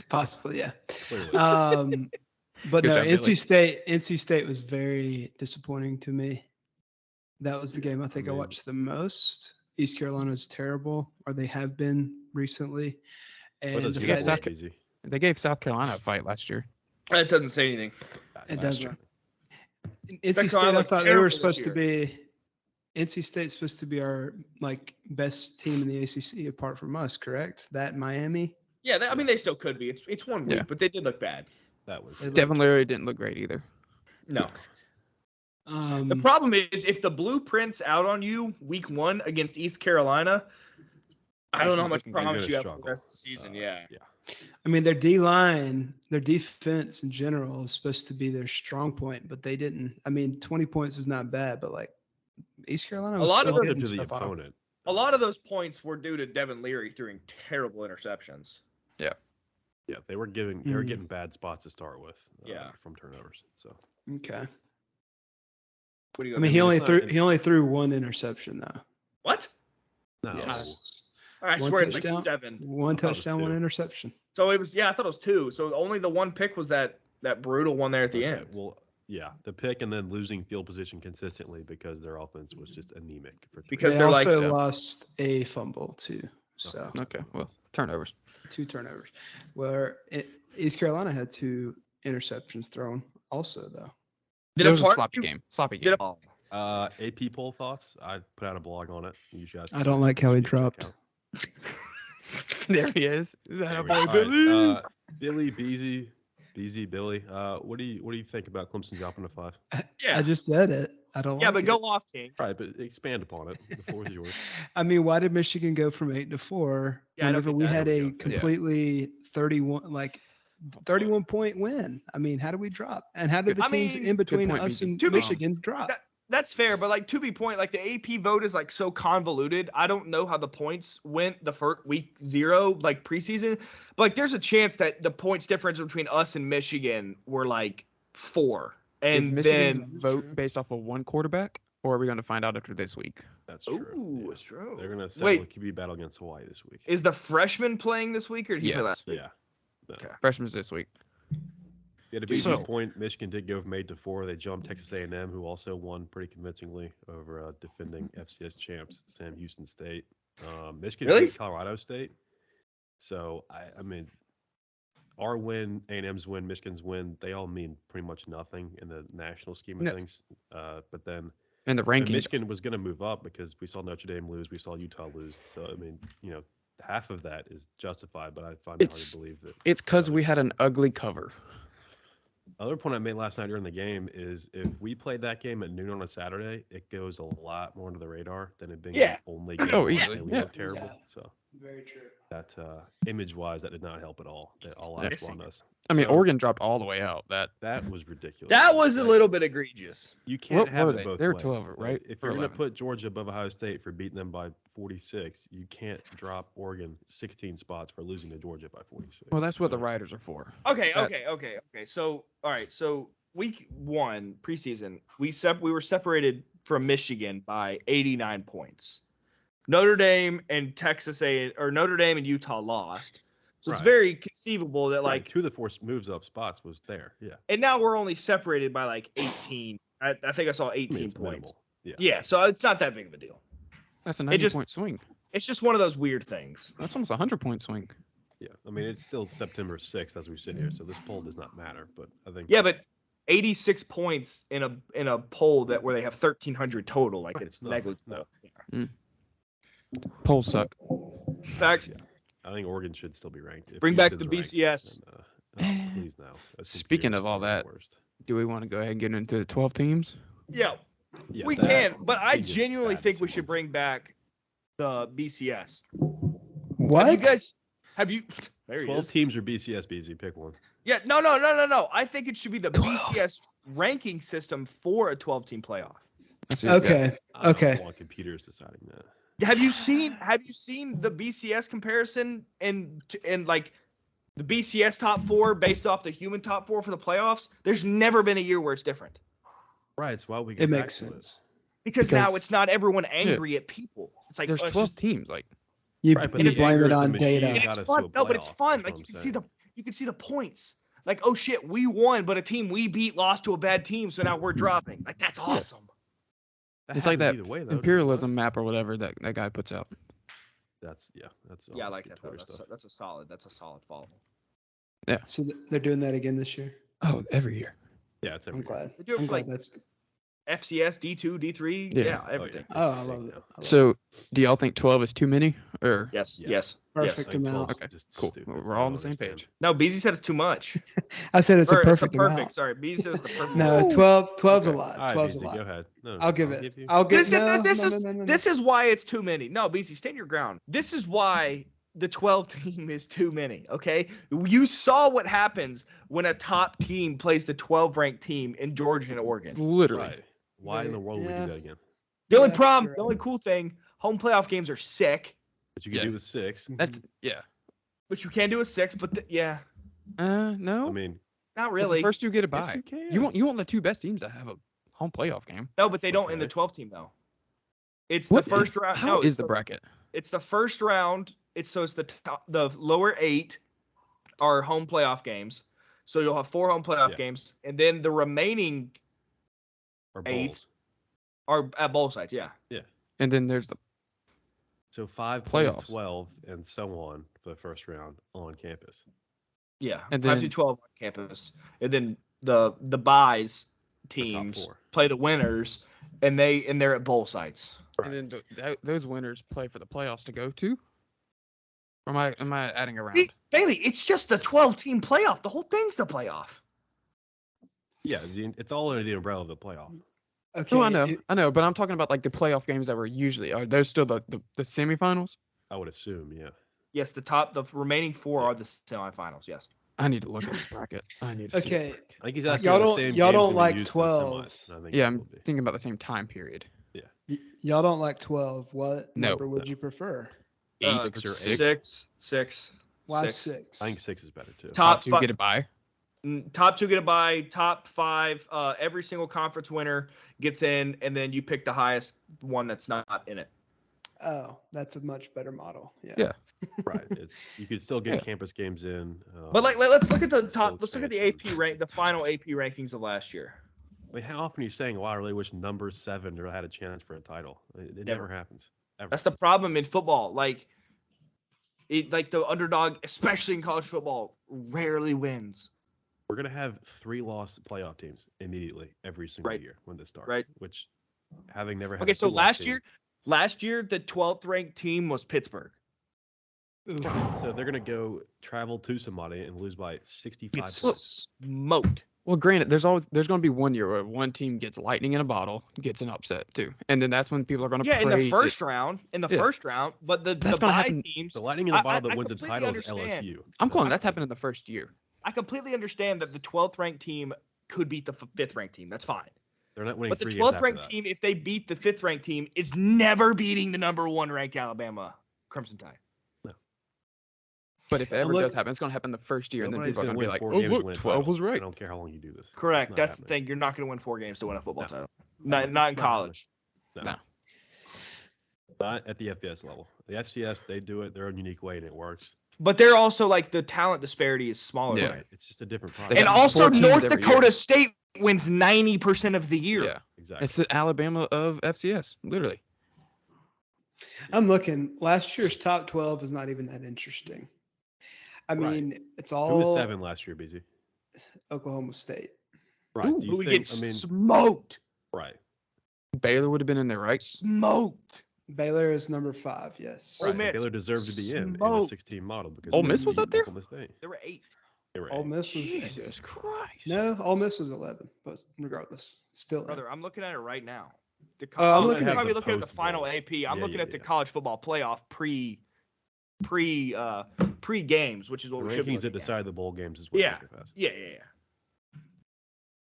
Possibly, yeah. Clearly. But Good no, job, Billy. NC State was very disappointing to me. That was the game I think I mean- watched the most. East Carolina is terrible, or they have been recently. What And does the you uniform get fact that South- easy? They gave South Carolina a fight last year. That doesn't say anything. it That's doesn't. true. NC South State, I Carolina thought they terrible were this supposed to year. be. NC State's supposed to be our best team in the ACC apart from us, correct? That and Miami. Yeah, I mean they still could be. It's 1 week, Yeah. but they did look bad. That was. They Devin Leary didn't look great either. No. Um, The problem is if the blueprint's out on you week 1 against East Carolina, I don't know how much You're promise gonna you have for struggle. the rest of the season. Yeah. I mean, their D line, their defense in general is supposed to be their strong point, but they didn't. I mean, 20 points is not bad, but like East Carolina was lot of still those getting to the stuff on 'em. opponent. A lot of those points were due to Devin Leary throwing terrible interceptions. Yeah, they were Mhm. getting bad spots to start with. Yeah. From turnovers. So Okay. What do you I mean, it's he only threw one interception though. What? no. Yes. I One swear it's like touchdown? 7. One thought it was touchdown, one 2. interception. So it was I thought it was 2. So only the one pick was that brutal one there at the Okay, end. well, yeah, the pick and then losing field position consistently because their offense was just anemic for 3 Because They they're like also lost a fumble too. So Okay, well, turnovers. 2 turnovers. Where East Carolina had 2 interceptions thrown also though. Did It a was a part sloppy you- game. Sloppy Did game. a, AP poll thoughts. I put out a blog on it. You guys. I don't like how he check out. dropped. There he is. Is that There a we boy, go. Billy? All right, Billy, Beezy, Billy. What do you think about Clemson dropping to 5? yeah. I just said it. I don't Yeah, like but it. go off, King. Right, but expand upon it. The floor is yours. I mean, why did Michigan go from 8 to 4 Yeah, I don't whenever get we that. had There a we go. Yeah. completely 31 point win? I mean, how did we drop? And how did the I teams mean, in between point, us BG. and To be- Michigan drop? That's fair, but like to be point, like the AP vote is like so convoluted. I don't know how the points went the first week 0, like preseason. But like there's a chance that the points difference between us and Michigan were like 4. Is And Michigan's then vote based off of one quarterback, or are we going to find out after this week? That's true. Ooh, Yeah. it's true. They're gonna settle Wait, the QB battle against Hawaii this week. is the freshman playing this week or did he play Yes. last week? Yeah. No. Okay. Freshman's this week. Yeah, to be So- point, Michigan did go from 8 to 4. They jumped Texas A&M, who also won pretty convincingly over defending FCS champs Sam Houston State. Michigan Really? beat Colorado State. So I mean, our win, A&M's win, Michigan's win, they all mean pretty much nothing in the national scheme of No. things. But then And the I mean, rankings. Michigan was going to move up because we saw Notre Dame lose, we saw Utah lose. So I mean, half of that is justified, but I find it hard It's- to believe that. It's because we had an ugly cover. Other point I made last night during the game is if we played that game at noon on a Saturday, it goes a lot more under the radar than it being Yeah. the only game. Oh, on, easily, and we yeah. look terrible. Yeah. So Very true. That image-wise, that did not help at all. That all eyes were on us. I mean, So, Oregon dropped all the way out. that was ridiculous. That was a Like, little bit egregious. You can't What have were it they? both They were ways. 12, Like, right? if Or you're going to 11? put Georgia above Ohio State for beating them by 46, you can't drop Oregon 16 spots for losing to Georgia by 46. Well, that's what the writers are for. Okay. That- So, all right. So week 1 preseason, we were separated from Michigan by 89 points. Notre Dame and Notre Dame and Utah lost. So it's Right. very conceivable that Like 2 of the 4 moves up spots was there. Yeah. and now we're only separated by like 18. I think I saw 18 I mean, it's points. minimal. Yeah. Yeah, so it's not that big of a deal. That's a It just- 90-point swing. It's just one of those weird things. That's almost a 100-point swing. Yeah. I mean, it's still September 6th as we sit here, so this poll does not matter. But I think. Yeah, but 86 points in a poll where they have 1,300 total, like Right, it's no, negligible. no. Yeah. Polls suck. In fact, Yeah. I think Oregon should still be ranked. If Bring back Houston's the ranked, BCS. then, please no. That's Speaking infuriating. of all It's that, the worst. Do we want to go ahead and get into the 12 teams? yeah, Yeah, we that- can, but I we just genuinely bad think we should ones. bring back the BCS. What? Have you? There he 12 is. teams or BCS, BZ, pick one. Yeah, no. I think it should be the 12. BCS ranking system for a 12-team playoff. That's it. Okay. I Okay. don't want computers deciding that. Have you seen the BCS comparison and like the BCS top 4 based off the human top 4 for the playoffs? There's never been a year where it's different. Right, it's why we get It back makes to sense. Because now Because- it's not everyone angry at people. It's like There's oh, it's 12 just- teams. Like, You, Right, but you the blame anger it at the on machine data. and got it's us fun. to a No, but it's playoff, fun. is Like what you I'm can see saying. you can see the points. Like oh shit, we won, but a team we beat lost to a bad team, so now we're dropping. Like that's awesome. it's like that happens either way, though, does it not? imperialism map or whatever that guy puts out. That's Yeah, I almost like good that though. Twitter stuff. That's a solid follow. So they're doing that again this year. Oh, every year. Yeah, it's I'm every glad. They do it I'm for, glad like, that's. FCS, D2, D3, Yeah. yeah, everything. Oh, I love that. I love So, do y'all think 12 is too many? Or Yes. Perfect I think amount. 12 's Okay, just cool. stupid. We're I all don't on the same understand. page. No, Beezy said it's too much. I said it's a Or perfect the perfect. amount. Sorry, Beezy says the perfect. No, amount. 12's a Okay. lot. All right, 12's a BZ, lot. go ahead. No, I'll give give it. you- I'll give This, no, this no, is no, no, no. this is why it's too many. No, BC, stand your ground. This is why the 12 team is too many. Okay, you saw what happens when a top team plays the 12 ranked team in Georgia and Oregon. Literally. Right. Why in the world would we Yeah. do that again? The only Yeah, problem, you're the only right. cool thing, home playoff games are sick, But you could Yeah. do with 6. That's, yeah. but you can do a 6. But yeah, No. I mean, not 'Cause really. The first two get a yes, bye. you can. You want the two best teams to have a home playoff game. No, but they don't in the Okay. 12 team though. It's What the first is- round. How no, is it's the bracket? It's the first round. It's the lower 8 are home playoff games. So you'll have 4 home playoff Yeah. games, and then the remaining or 8 bowls. are at both sides. Yeah. And then there's the So 5 plays Playoffs. 12 and so on for the first round on campus. Yeah. And 5 through then- 12 on campus, and then the buys top teams 4. play the winners, and they're at both sides. and then those winners play for the playoffs to go to. Or am I adding around? Bailey, it's just the 12-team playoff. The whole thing's the playoff. Yeah, it's all under the umbrella of the playoff. Okay. No, it- I know, but I'm talking about like the playoff games that were usually. Are those still the semifinals? I would assume, yeah. Yes, the remaining 4 are the semifinals. Yes. I need to look at the bracket. I need to see. Okay. I think he's asking Y'all for the don't- same y'all games don't we like used for the 12. semis, and I think Yeah, it I'm will be. thinking about the same time period. Y'all don't like 12. What No. number would you prefer? 6 or 8. Six. Why Six. 6? I think 6 is better too. Top two fi- get a bye. Top 2 get a bye. Top 5, every single conference winner gets in, and then you pick the highest one that's not in it. Oh, that's a much better model. Yeah. Yeah. Right. You could still get Yeah. campus games in. But like, let's look at the still top. Let's look at the expansion. AP rank, the final AP rankings of last year. I mean, how often are you saying, "Wow, I really wish number 7 never had a chance for a title"? It never Never. happens. Ever. That's the problem in football. Like the underdog, especially in college football, rarely wins. We're gonna have 3 lost playoff teams immediately every single Right. year when this starts. Right. Which, having never had. Okay, a so 2-loss team- last year the 12th ranked team was Pittsburgh. So they're gonna go travel to somebody and lose by 65 Get points. smoked. Well, granted, there's going to be one year where one team gets lightning in a bottle, gets an upset too, and then that's when people are going to Yeah, praise in the first it. round. Yeah. First round, but the That's gonna bye happen. teams. The lightning in the bottle I that wins the completely title is understand. LSU. I'm calling that's happened in the first year. I completely understand that the 12th ranked team could beat the 5th ranked team. That's fine. They're not winning But the 3 games 12th after ranked that. team, if they beat the 5th ranked team, is never beating the number 1 ranked Alabama Crimson Tide. But if it ever look- does happen, it's going to happen the first year, and then Nobody's people are going going to to be win like, 4 "Oh, games to look, win a 12 title. was right." I don't care how long you do this. Correct. It's not That's the happening. thing. You're not going to win 4 games to win a football No. title. No, Not in it's college. happening. No. Not at the FBS level. The FCS, they do it their own unique way, and it works. But they're also like the talent disparity is smaller. Yeah. Right? It's just a different They product. And got also 4 teams North every Dakota year. State wins 90% of the year. Yeah, Exactly. it's the Alabama of FCS, literally. I'm looking. Last year's top 12 is not even that interesting. I Right. mean, it's Who all was 7 last year, BZ? Oklahoma State. Right. Ooh, Do you who think? gets I mean, smoked? right. Baylor would have been in there, right? Smoked. Baylor is number 5. Yes. Ole Right. Miss Baylor deserved to be in a smoked. 16 model because Ole they Miss was beat up there? Oklahoma State. They were 8th. They were Ole 8. Miss was Jesus Christ. no. Ole Miss was 11, but regardless, still in. Brother, I'm looking at it right now. I'm I'm looking at probably the looking at the post final bowl. AP. I'm Yeah, looking yeah, at the yeah. college football playoff pre games, which is The what we should be rankings that looking at. decide the bowl games is what Yeah. they pass. Yeah.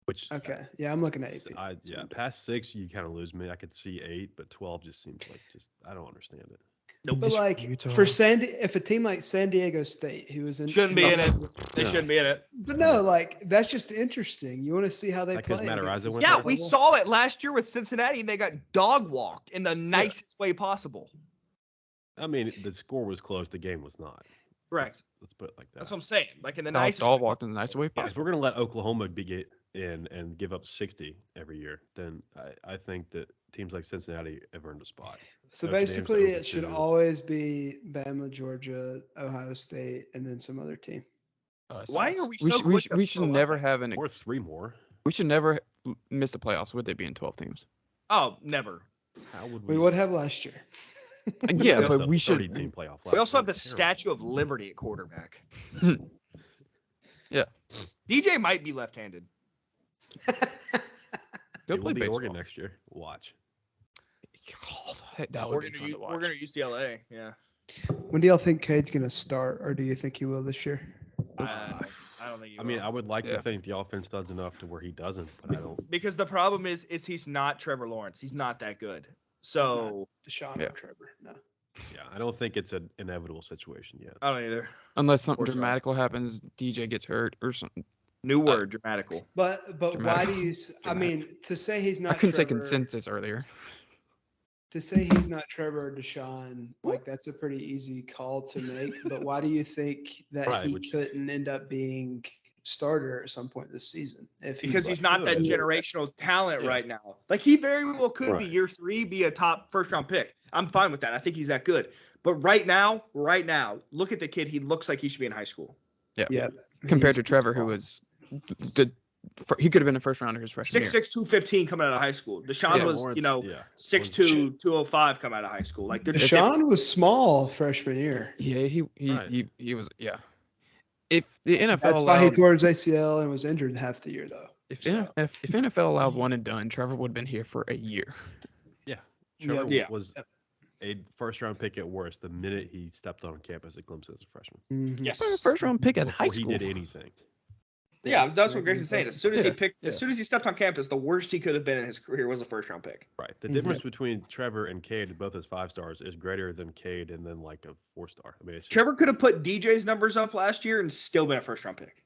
Which Okay. Yeah, I'm looking at AP. past 6 you kind of lose me. I could see 8, but 12 just seems like I don't understand it. Nope. But like for if a team like San Diego State, who was in Shouldn't be in it. They Yeah. shouldn't be in it. But no, like that's just interesting. You want to see how they Like 'cause play. Matarazzo against this went Yeah, there? we level? saw it last year with Cincinnati, and they got dog walked in the nicest way possible. I mean, the score was close. The game was not. Correct. Let's put it like that. That's what I'm saying. Like in the Dog nicest. dog walked in the nicest way If possible. we're gonna let Oklahoma get in and give up 60 every year, then I think that teams like Cincinnati have earned a spot. So Notre Dame's basically, over it should 2. always be Bama, Georgia, Ohio State, and then some other team. Why are we We so should, we quick should, to we should throw us never out? have an. Or 3 more. We should never miss the playoffs with it being 12 teams. Oh, never. How would We we? would have last year. Yeah, Just but a we 30-team should. playoff. We also have the That's terrible. Statue of Liberty at quarterback. Yeah. DJ might be left-handed. Go It play will be baseball. Oregon next year. Watch. God, that would be fun to watch. We're gonna UCLA. Yeah. When do y'all think Cade's gonna start, or do you think he will this year? I don't think. He I mean, will. I would like Yeah. to think the offense does enough to where he doesn't, but I don't. Because the problem is he's not Trevor Lawrence. He's not that good. So Deshaun Yeah. or Trevor? No. Yeah, I don't think it's an inevitable situation yet. I don't either. Unless something course not. dramatical happens, DJ gets hurt or something. New word, dramatical. But why Dramatic. do you? I mean, to say he's not. I couldn't say Trevor, consensus earlier. To say he's not Trevor or Deshaun, like that's a pretty easy call to make. But why do you think that Right, he which- couldn't end up being starter at some point this season? If Because he's not that good. generational talent Yeah. right now. Like he very well could be Right. year 3, be a top first-round pick. I'm fine with that. I think he's that good. But right now, look at the kid. He looks like he should be in high school. yeah, Compared to he's Trevor, who tall. was good. He could have been a first rounder his freshman year. 6'6", 215 coming out of high school. Deshaun Yeah, was, Lawrence, 6'2", 205 coming out of high school. Like they're just Deshaun was small freshman year. Yeah, Right. he was. Yeah. If the NFL That's why he allowed, tore his ACL and was injured half the year, though. if NFL allowed one and done, Trevor would have been here for a year. Trevor Yeah. was a first-round pick at worst the minute he stepped on campus at Clemson as a freshman. Mhm. Yes. First round pick at high Before school. he did anything. Yeah, that's what Grayson's saying. As soon as Yeah, as soon as he stepped on campus, the worst he could have been in his career was a first-round pick. Right. The Mhm. difference between Trevor and Cade, both as 5 stars, is greater than Cade and then like a 4-star. I mean, it's just, Trevor could have put DJ's numbers up last year and still been a first-round pick.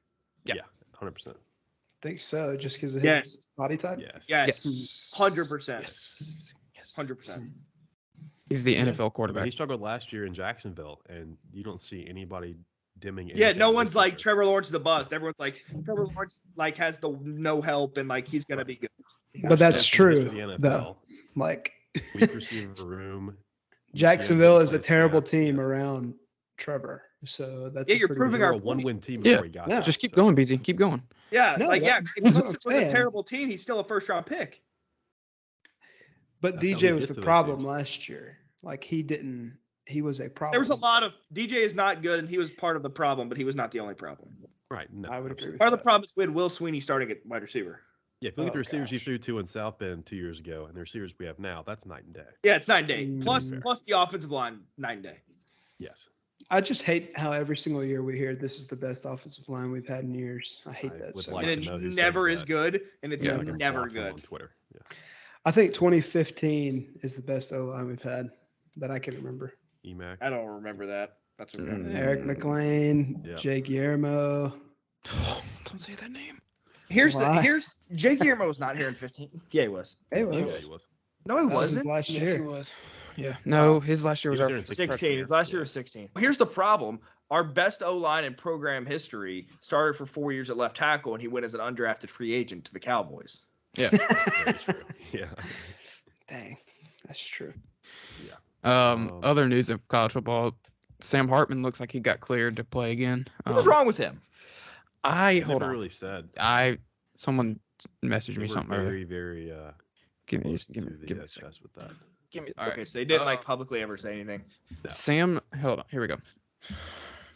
100%. Think so, just because of his Yes. body type. Yes. Yes, 100%. Yes. 100%. He's the NFL I mean, quarterback. he struggled last year in Jacksonville, and you don't see anybody dimming. Yeah, anything no this one's like year. Trevor Lawrence is the buzz. Everyone's like Trevor Lawrence has the no help and like he's gonna be good. But that's Best true, for the NFL. though. Like Weak receiver room. Jacksonville is a plays terrible snaps, team yeah. around Trevor. So that's Yeah, a you're pretty proving They good- were our a one-win team Yeah. before he got Yeah. there, Just keep so- going, BZ. Keep going. Yeah, No, like that- if that's what Clemson I'm was a saying. terrible team, he's still a first-round pick. But That's how DJ he was gets the to those problem games. last year. Like he was a problem. There was a lot of DJ is not good and he was part of the problem, but he was not the only problem. Right. No, I would agree with Part of the that. problem is we had Will Sweeney starting at wide receiver. Yeah, if you look at the Oh, receivers he gosh. threw to in South Bend 2 years ago and the receivers we have now, that's night and day. Yeah, it's 9 day. Mm. Plus the offensive line 9 day. Yes. I just hate how every single year we hear this is the best offensive line we've had in years. I hate I that would so like much. And to know who it says never is that. good, and it's Yeah. So I can never block them good. on Twitter. Yeah. I think 2015 is the best O-line we've had that I can remember. EMAC. I don't remember that. That's okay. Eric McLean, Yeah. Jake Guillermo. Don't say that name. Why? Here's Jay Guillermo was not here in 15. Yeah, he was. Hey, Yeah, was. he was. No, he That was his wasn't. last Yes, he year. was. Yeah. No, his last year was He was our there in 16. His last year was 16. Here's the problem. Our best O-line in program history started for 4 years at left tackle, and he went as an undrafted free agent to the Cowboys. Yeah. Very true. Yeah. Dang, that's true. Other news of college football. Sam Hartman looks like he got cleared to play again. What was wrong with him? They Hold never on. really said. Someone messaged They me were something earlier. very, very Give me, close give to me, the give me a second. chest with that. Give me. All Okay, right. so they didn't like publicly ever say anything. No. Sam, hold on. Here we go.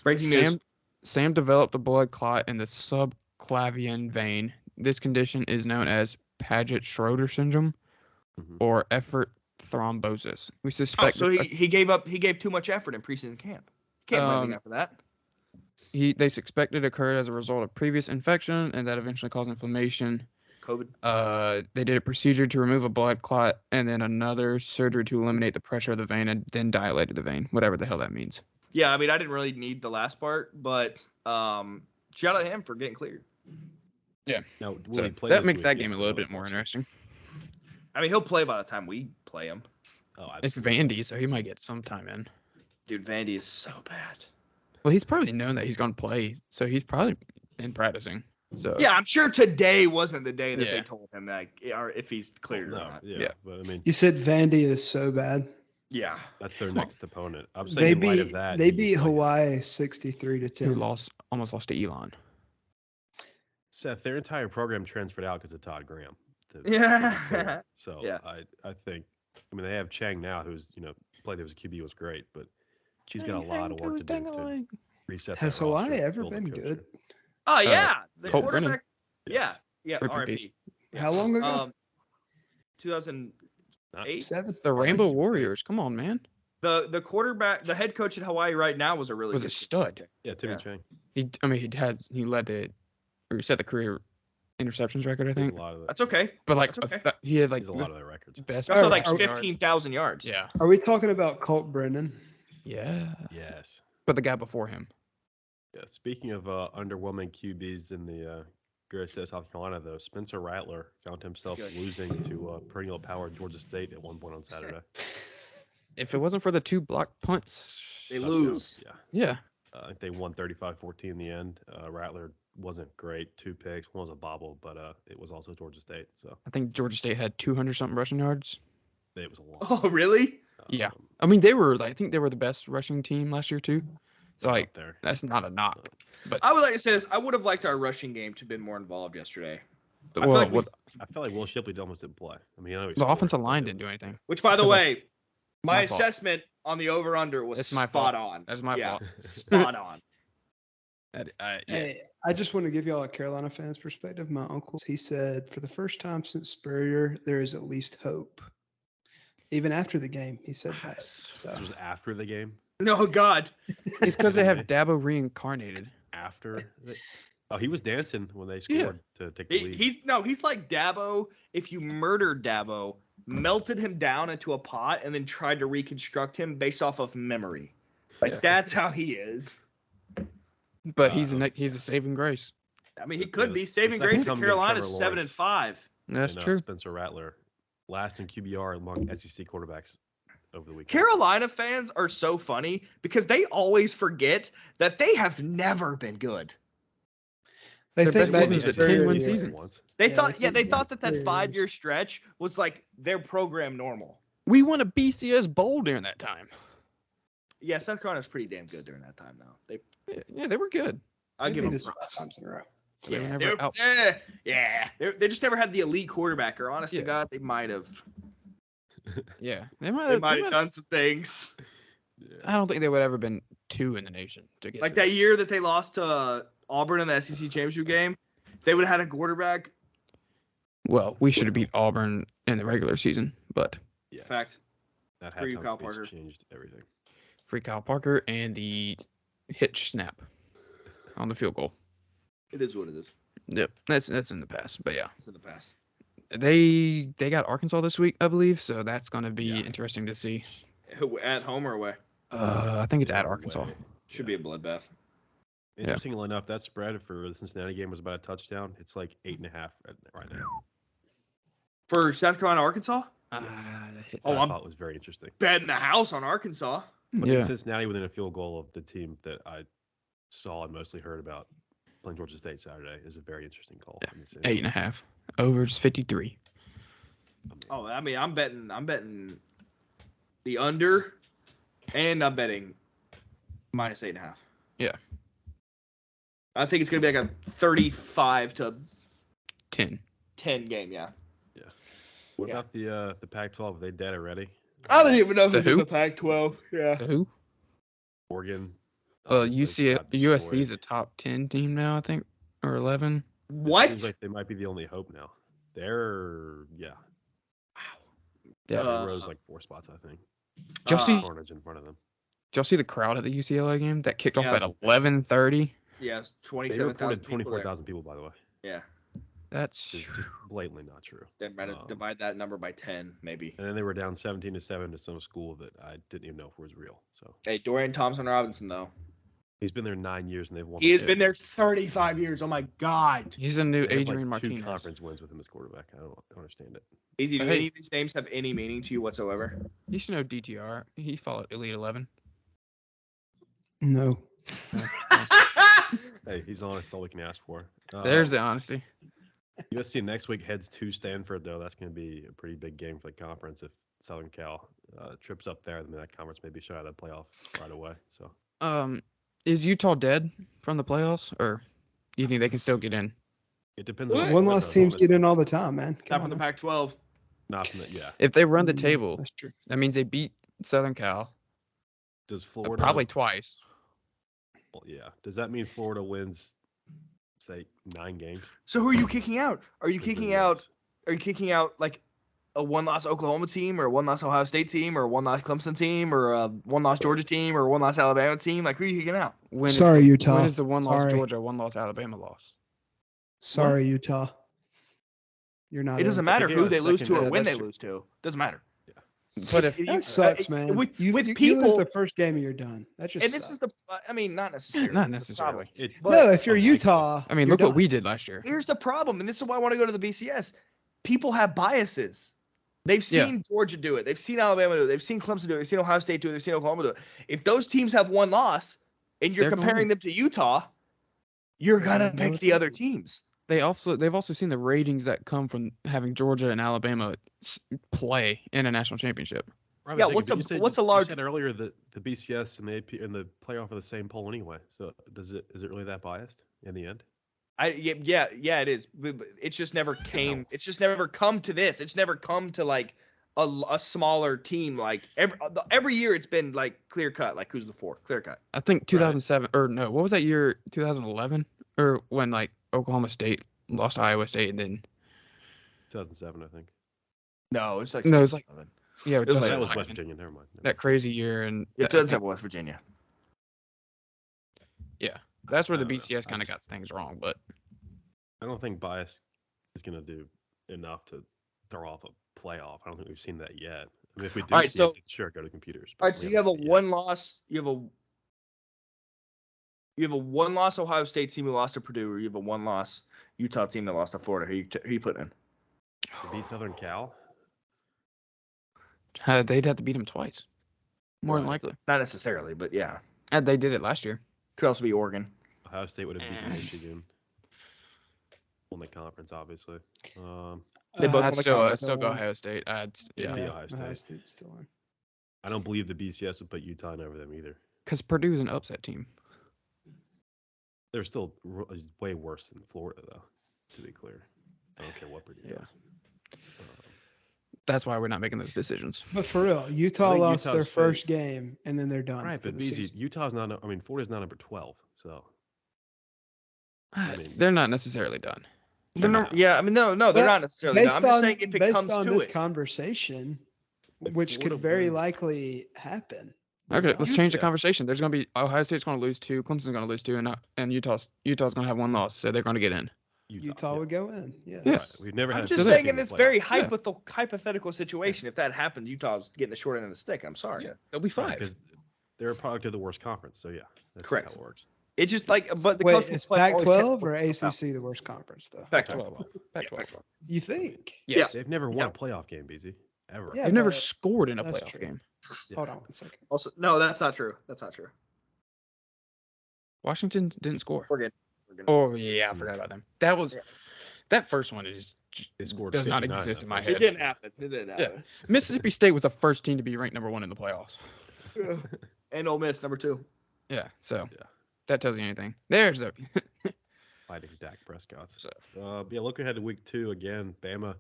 Breaking news. Sam developed a blood clot in the subclavian vein. This condition is known as Paget-Schroeder syndrome Mhm. or effort thrombosis. We Oh, suspect so he gave too much effort in preseason camp. Can't blame the guy for that. they suspect it occurred as a result of previous infection and that eventually caused inflammation. COVID. They did a procedure to remove a blood clot and then another surgery to eliminate the pressure of the vein and then dilated the vein, whatever the hell that means. Yeah, I mean, I didn't really need the last part, but shout out to him for getting cleared. Now, will So he play that this makes week? that Is game a the little real bit more question. interesting. I mean, he'll play by the time we play him. Oh, It's Vandy, so he might get some time in. Dude, Vandy is so bad. Well, he's probably known that he's going to play, so he's probably been practicing. So Yeah, I'm sure today wasn't the day that they Yeah. told him that, or if he's cleared or no, not. yeah, Yeah. but I mean, You said Vandy is so bad. Yeah. that's their next opponent. I'm They saying in light beat of that, they he beat might- Hawaii 63-10. who almost lost to Elon. Seth, their entire program transferred out because of Todd Graham. Yeah. So Yeah. I think, I mean, they have Chang now, who's played there as a QB, was great, but she's got a lot of work to do to reset. Has that roster, Hawaii ever build a been coach good? Oh yeah, the Colt quarterback. Brennan. Yeah, yeah. Rip in RIP. peace. How long ago? 2008. 7. The Rainbow Warriors. Come on, man. The quarterback, the head coach at Hawaii right now was a really Was good a stud. Yeah, Timmy Yeah. Chang. He set the career interceptions record, I He's think. a lot of That's okay. But like That's okay. he had like he's a lot of their records. best. Also, All like right, 15,000 yards. Yeah. Are we talking about Colt Brennan? Yeah. Yes. But the guy before him. Yeah. Speaking of underwhelming QBs in the great state of South Carolina, though, Spencer Rattler found himself Good. losing to perennial power Georgia State at one point on Saturday. If it wasn't for the 2 block punts, They Touchdowns, lose. Yeah. yeah. I think they won 35-14 in the end. Rattler wasn't great. 2 picks. One was a bobble, but it was also Georgia State. So I think Georgia State had 200 something rushing yards. it was a lot. Oh, really? Yeah. Um, I mean, I think they were the best rushing team last year too. So up like there. that's not a knock. But I would like to say this. I would have liked our rushing game to have been more involved yesterday. I feel well, like we- what, I felt like Will Shipley almost didn't play. I mean, I know he the scored, offensive but line it didn't do was- anything. Which, by the Because way, my my fault. assessment on the over/under was It's my spot fault. on. That's my Yeah, fault. spot on. Yeah. Hey, I just want to give y'all a Carolina fan's perspective. My uncle, he said, for the first time since Spurrier, there is at least hope. Even after the game, he said that. So, This was after the game. No, God. It's because they have Dabo reincarnated. After. Oh, he was dancing when they scored to take the lead. He's like Dabo. If you murdered Dabo, melted him down into a pot, and then tried to reconstruct him based off of memory. Like Yeah. that's how he is. But he's a saving grace. I mean, he could Yeah, be the saving second grace at coming of Carolina's Trevor 7-5. That's and, true. Spencer Rattler, last in QBR among SEC quarterbacks over the weekend. Carolina fans are so funny because they always forget that they have never been good. they Their think best back season to is a Spurrier 10-win year. season. Once. They Yeah, thought, they think that back that to 5-year stretch was like their program normal. We won a BCS bowl during that time. Yeah, South Carolina was pretty damn good during that time, though. Yeah, they were good. I They give beat them us props. 5 times in a row. They were Yeah, never out. they just never had the elite quarterback. Or honest to Yeah. God, they might have. Yeah, they might They have. might have done some things. Yeah. I don't think they would have ever been 2 in the nation to get Like to that year that they lost to Auburn in the SEC championship game, if they would have had a quarterback. Well, we should have beat Auburn in the regular season, but Yes. Fact. That For you, halftime Kyle speech Parker. changed everything. free Kyle Parker and the hitch snap on the field goal. It is what it is. Yep, that's in the past, but yeah, It's in the past. they got Arkansas this week, I believe, so that's going to be Yeah. interesting to see. At home or away? I think it's at Yeah, Arkansas. way. Should be a bloodbath. Interestingly enough, that spread for the Cincinnati game was about a touchdown. It's like 8.5 right now. For South Carolina, Arkansas? Oh, Oh, I I'm thought it was very interesting. betting the house on Arkansas. yeah. Cincinnati within a field goal of the team that I saw and mostly heard about playing Georgia State Saturday is a very interesting call. in this area. 8.5. Overs 53. Oh, I mean, I'm betting the under, and I'm betting minus 8.5. Yeah. I think it's gonna be like a 35 to 10. 10 game. Yeah. What Yeah. about the Pac-12? Are they dead already? I don't even know The who's in who? the Pac-12. Yeah. Who? Oregon. UC, got USC destroyed. is a top 10 team now, I think, or 11. What? Seems like they might be the only hope now. They're Yeah. they Uh, rose like 4 spots, I think. Did y'all see? Carnage in front of them. Did y'all see the crowd at the UCLA game that kicked off Yeah. at 11:30? Yes, They 27,000 reported people there. 24,000 people, by the way. Yeah. That's Which is just blatantly not true. Then divide that number by 10, maybe. And then they were down 17-7 to some school that I didn't even know if was real. So Hey, Dorian Thompson-Robinson, though. he's been there 9 years and they've won. He has like been there 35 years. Oh, my God. he's a new They have, Adrian like 2 Martinez. conference wins with him as quarterback. I don't understand it. Easy. Do Hey. any of these names have any meaning to you whatsoever? You should know DTR. He followed Elite 11. No. Hey, he's on. It's all we can ask for. There's the honesty. USC next week heads to Stanford, though. That's going to be a pretty big game for the conference. If Southern Cal trips up there, then that conference may be shut out of the playoff right away. So Is Utah dead from the playoffs, or do you think they can still get in? it depends. What? on One what loss the teams opponent- get in all the time, man. Not Come from on. the now. Pac-12. Not from the, yeah. If they run the Mm, table, That's true. that means they beat Southern Cal Does Florida probably twice. Well, yeah. Does that mean Florida wins, say, 9 games? So who are you kicking out? Are you Or who kicking out? wins? Are you kicking out like a one-loss Oklahoma team, or a one-loss Ohio State team, or a one-loss Clemson team, or a one-loss Georgia team, or a one-loss Alabama team? Like, who are you kicking out? When is- Sorry, Utah. When is the one loss Sorry. Georgia, one loss Alabama loss? Sorry, Utah. You're not. It doesn't in. matter They who got they lose second- to or yeah, when they that's true. lose to. Doesn't matter. But if That sucks, man. With you lose people, the first game and you're done. That just. and this sucks. is the. I mean, not necessarily. not That's the problem. necessarily. It, But- No, if you're unlikely. Utah. I mean, you're look what done. we did last year. Here's the problem, and this is why I want to go to the BCS. People have biases. They've Yeah. seen Georgia do it. They've seen Alabama do it. They've seen Clemson do it. They've seen Ohio State do it. They've seen Oklahoma do it. If those teams have one loss, and you're They're comparing them to Utah, you're They're gonna gonna pick know the other it's- teams. They've also seen the ratings that come from having Georgia and Alabama play in a national championship. I was Yeah, thinking, what's but a- you said- what's a you large- said earlier that the BCS and the AP and the playoff are the same poll anyway. So is it really that biased in the end? Yeah, it is. But it's just never came. It's just never come to this. It's never come to like a smaller team. Like every year, it's been like clear cut. Like who's the 4? Clear cut. I think 2007 or no, what was that year? 2011 or when like Oklahoma State lost to Iowa State and then 2007, I think. No, it's like No, it's like- yeah, was That like- was West Virginia. Never mind. that crazy year and Yeah, 2007 West Virginia. that's where I the don't know. BCS I kind of just- got things wrong. But I don't think bias is going to do enough to throw off a playoff. I don't think we've seen that yet. I mean, if we do, All right, see so- it, sure, go to computers. All right, but so we you have a haven't seen it yet. one loss. You have a one loss Ohio State team who lost to Purdue, or you have a one loss Utah team that lost to Florida. Who you putting in? To beat Southern Cal. they'd have to beat them twice, more than Right. likely. Not necessarily, but yeah. And they did it last year. Could also be Oregon. Ohio State would have beaten Eh. Michigan. Won the conference, obviously. They both I'd won the still, conference. go Ohio State. Yeah. Yeah, Ohio State. Ohio State's still in. I don't believe the BCS would put Utah in over them either. because Purdue's an upset team. They're still way worse than Florida, though. To be clear, I don't care what Purdue Yeah. does. That's why we're not making those decisions. But for real, Utah think lost Utah their State- first game and then they're done. Right, for but the Beezy, season. Utah's not. I mean, Florida's not number 12, so They're not necessarily done. They're They're not, not. yeah, I mean, no, they're But not necessarily. I'm just saying if it based comes on to this it. conversation, If which could Florida very wins- likely happen. Okay, know? let's change the Yeah. conversation. There's going to be Ohio State's going to lose 2, Clemson's going to lose 2, and Utah's going to have 1 loss, so they're going to get in. Utah yeah. would go in. Yes. Yeah. Right. We've never had I'm a just two saying team in this playoff. very Yeah. hypothetical situation, if that happened, Utah's getting the short end of the stick. I'm sorry. They'll be Right, 5. because they're a product of the worst conference. So yeah, that's Correct. how it works. It just like, but the Wait, college is football playoff always Pac-12 or tends to work out. ACC the worst conference though? Pac-12. Pac-12. You think? Yes. They've never won a playoff game, Beezy, ever. Yeah. They've never but- scored in a that's playoff true. game. Yeah. Hold on 1 second. Also, no, that's not true. That's not true. Washington didn't score. We're good. Oh, yeah, I forgot about them. That first one is They scored does not 59 exist in my that head. It didn't happen. It didn't Yeah. happen. Mississippi State was the first team to be ranked number 1 in the playoffs. And Ole Miss, number 2. Yeah, so Yeah. that tells you anything. There's a Fighting Dak Prescott's. So- Yeah, looking ahead to week 2 again, Bama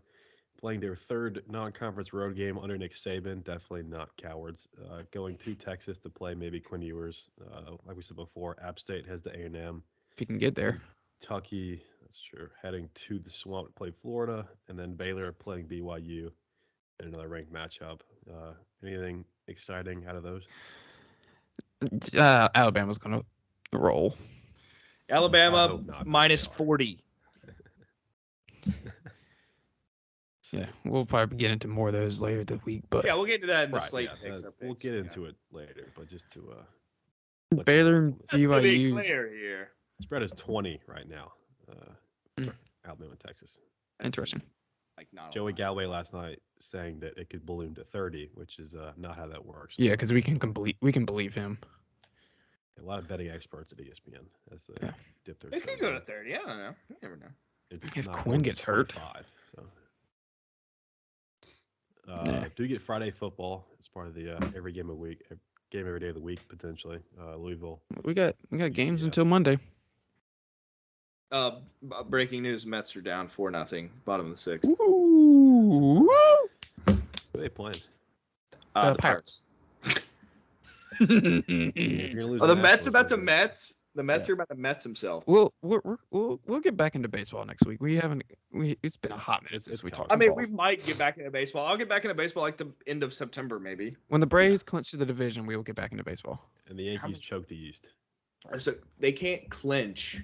playing their 3rd non-conference road game under Nick Saban. Definitely not cowards. Going to Texas to play maybe Quinn Ewers. Like we said before, App State has the A&M. if you can get there. Kentucky, that's true. Heading to the Swamp to play Florida, and then Baylor playing BYU in another ranked matchup. Anything exciting out of those? Alabama's gonna roll. I Alabama hope not, but minus they are. 40. Yeah, we'll probably get into more of those later this week. But Yeah, we'll get into that in the Right, slate yeah, picks. we'll get into it later, but just to let you Baylor know and from this. Just to be BYU. clear here. Spread is 20 right now. Mm. Alabama and Texas. Interesting. Like not a Joey lot. Galway last night saying that it could balloon to 30, which is not how that works. Yeah, because we can believe him. A lot of betting experts at ESPN as they Yeah. dip their It could toes go in. to 30. I don't know. You never know. It's If not Quinn more gets than hurt. 25, so. Yeah. Do get Friday football as part of the every game every day of the week potentially. Louisville. We got games UCF. until Monday. Breaking news: Mets are down 4-0, bottom of the 6th. Ooh. Who are they playing? The Pirates. If you're gonna lose Are the to Mets Nationals, about to then- Mets? The Mets Yeah. are about to Mets himself. We'll get back into baseball next week. It's been a hot minute since It's we coming. talked. I mean, football. we might get back into baseball. I'll get back into baseball like the end of September, maybe. When the Braves clinch the division, we will get back into baseball. And the Yankees choke the East. So they can't clinch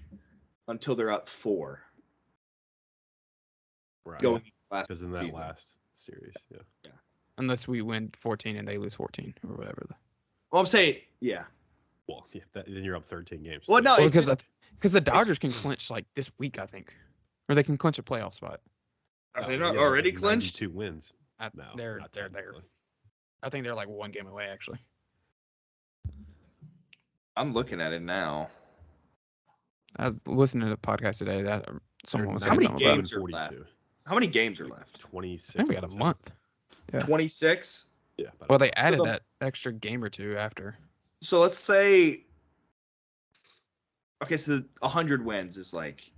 until they're up 4. Right. Going last Because in that season. last series, yeah. Unless we win 14 and they lose 14 or whatever. Well, I'm saying, yeah. Well, yeah, then you're up 13 games. Well, no, Well, it's just, because the Dodgers can clinch like this week, I think, or they can clinch a playoff spot. are they Yeah, not they're already like clinched? 92 wins. No, They're not there. technically. I think they're like 1 game away actually. I'm looking at it now. I was listening to the podcast today that someone was They're saying many something about. games are 42. How many games are left? 26. I think we got a month. Yeah. 26. Yeah. about a Well, they month. added the- that extra game or two after. So let's say, okay, so 100 wins is like,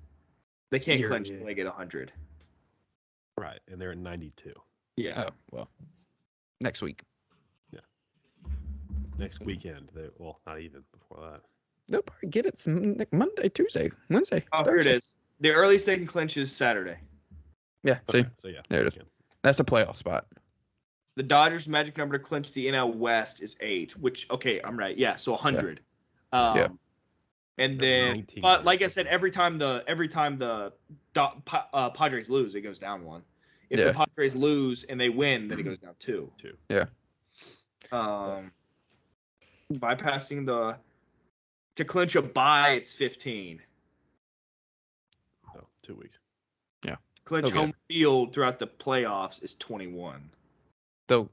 they can't Yeah, clinch yeah. until they get 100. Right, and they're at 92. Yeah. Oh well, next week. Next weekend. Well, not even before that. They'll probably get it like Monday, Tuesday, Wednesday. Oh, here it Thursday. is. The earliest they can clinch is Saturday. Yeah, see, Okay, so yeah. There it is. weekend. that's a playoff spot. The Dodgers' magic number to clinch the NL West is 8, which, okay, I'm right. Yeah, so 100. Yeah. And They're then, 19 but like I games. said, every time the Padres lose, it goes down 1. If Yeah. the Padres lose and they win, then it goes down 2. 2. Yeah. Bypassing to clinch a bye, it's 15. So 2 weeks. Clinch Okay. home field throughout the playoffs is 21. Though,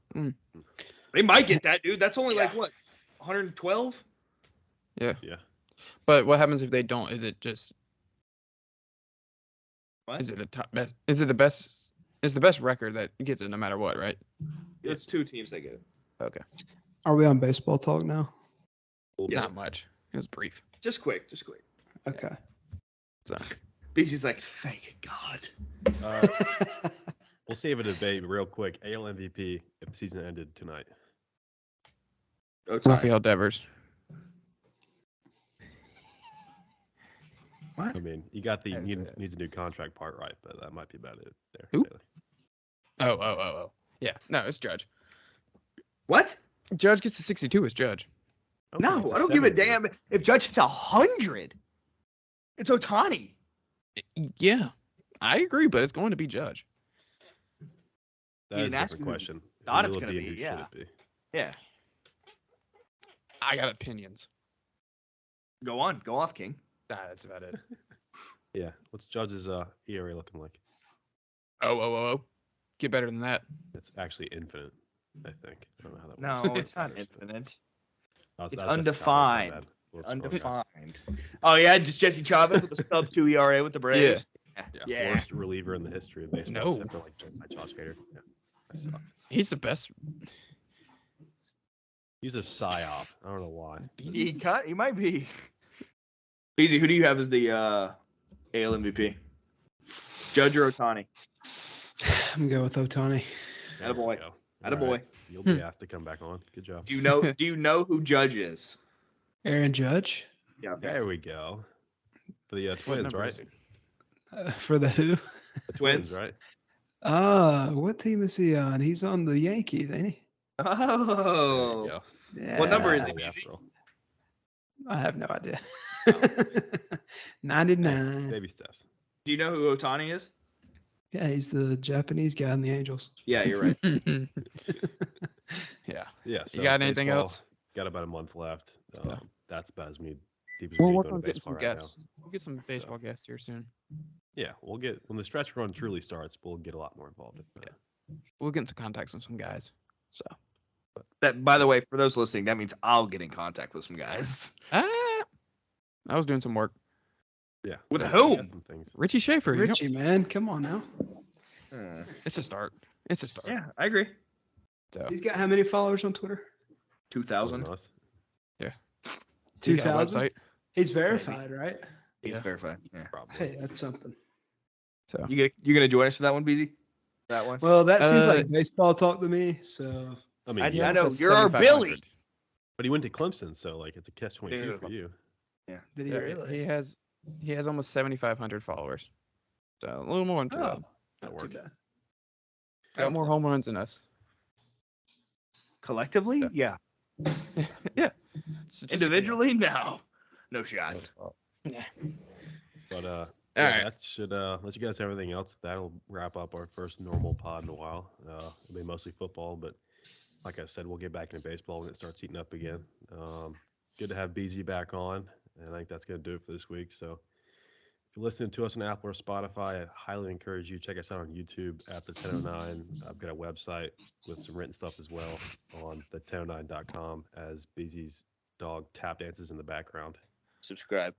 They might get that, dude. That's only like Yeah. what, 112? Yeah. but what happens if they don't? Is it just? What? Is it a top best? Is it the best? Is the best record that gets it no matter what, right? It's 2 teams that get it. Okay. Are we on baseball talk now? Yeah. Not much. It was brief. Just quick. Okay. So Beezy's like, thank God. We'll save a debate real quick. AL MVP if the season ended tonight. Okay. Rafael Devers. What? I mean, you got the I didn't say needs a new contract part right, but that might be about it there. Who? Bailey. Oh. Yeah, no, it's Judge. What? Judge gets to 62 as Judge. No, I don't give a damn if Judge hits 100. It's Otani. Yeah, I agree, but it's going to be Judge. That You is a didn't ask different who question. thought Who it's will it gonna and be, who yeah. should it be? Yeah. I got opinions. Go on. Go off, King. That's about it. Yeah. What's Judge's ERA looking like? Oh. Get better than that. It's actually infinite, I think. I don't know how that No, works. it's not infinite. That's It's just undefined. bad. It's Whoops, wrong guy. undefined. Oh yeah, just Jesse Chavez with a sub 2 ERA with the Braves. Yeah. Worst reliever in the history of baseball, No. except for like Josh Hader. Yeah. That sucks. He's the best. He's a psyop. I don't know why. He might be. Beezy, who do you have as the AL MVP? Judge or Otani? I'm going with Otani. There we Attaboy. go. Attaboy. All right. You'll be asked to come back on. Good job. Do you know who Judge is? Aaron Judge Yeah. Okay. There we go. For the What Twins, number right? is he? for the who? The Twins. right? What team is he on? He's on the Yankees, ain't he? There you Oh. go. Yeah. What number is Early he? after all. I have no idea. Hey, 99. baby steps. Do you know who Otani is? Yeah, he's the Japanese guy in the Angels. Yeah, you're right. Yeah. Yeah. So You got anything baseball, else? Got about a month left. Yeah. That's about as deep as We'll we work can go on to getting baseball some right guests. We'll get some baseball guests here soon. now. Yeah, we'll get when the stretch run truly starts. We'll get a lot more involved. We'll get into contact with some guys. So. That, by the way, for those listening, that means I'll get in contact with some guys. I was doing some work. Yeah. With we whom? got some things. Richie Schaefer. you know- Richie, man, come on now. it's a start. It's a start. Yeah, I agree. So. He's got how many followers on Twitter? 2,000. Wasn't us. He's got a 2,000? website. He's verified, right? He's Yeah. verified. Yeah. Probably. Hey, that's something. So. You gonna join us for that one, Beezy? That one? Well, that seems Uh, like baseball talk to me. So I mean, I yeah, know, almost you're has our 7,500. Billy. but he went to Clemson, so like it's a catch-22 Dude. for you. did he Yeah, really? he has almost 7,500 followers. So a little more than Oh, that. That not too worked. bad. Got more home runs than us. Collectively? Yeah. Yeah. It's just- Individually? No. No shot. Yeah. But All yeah, right. that should unless you guys have everything else, that'll wrap up our first normal pod in a while. It'll be mostly football, but like I said, we'll get back into baseball when it starts heating up again. Good to have Beezy back on, and I think that's gonna do it for this week. So if you're listening to us on Apple or Spotify, I highly encourage you to check us out on YouTube at the 1009. I've got a website with some written stuff as well on the 1009.com as Beezy's dog tap dances in the background. Subscribe.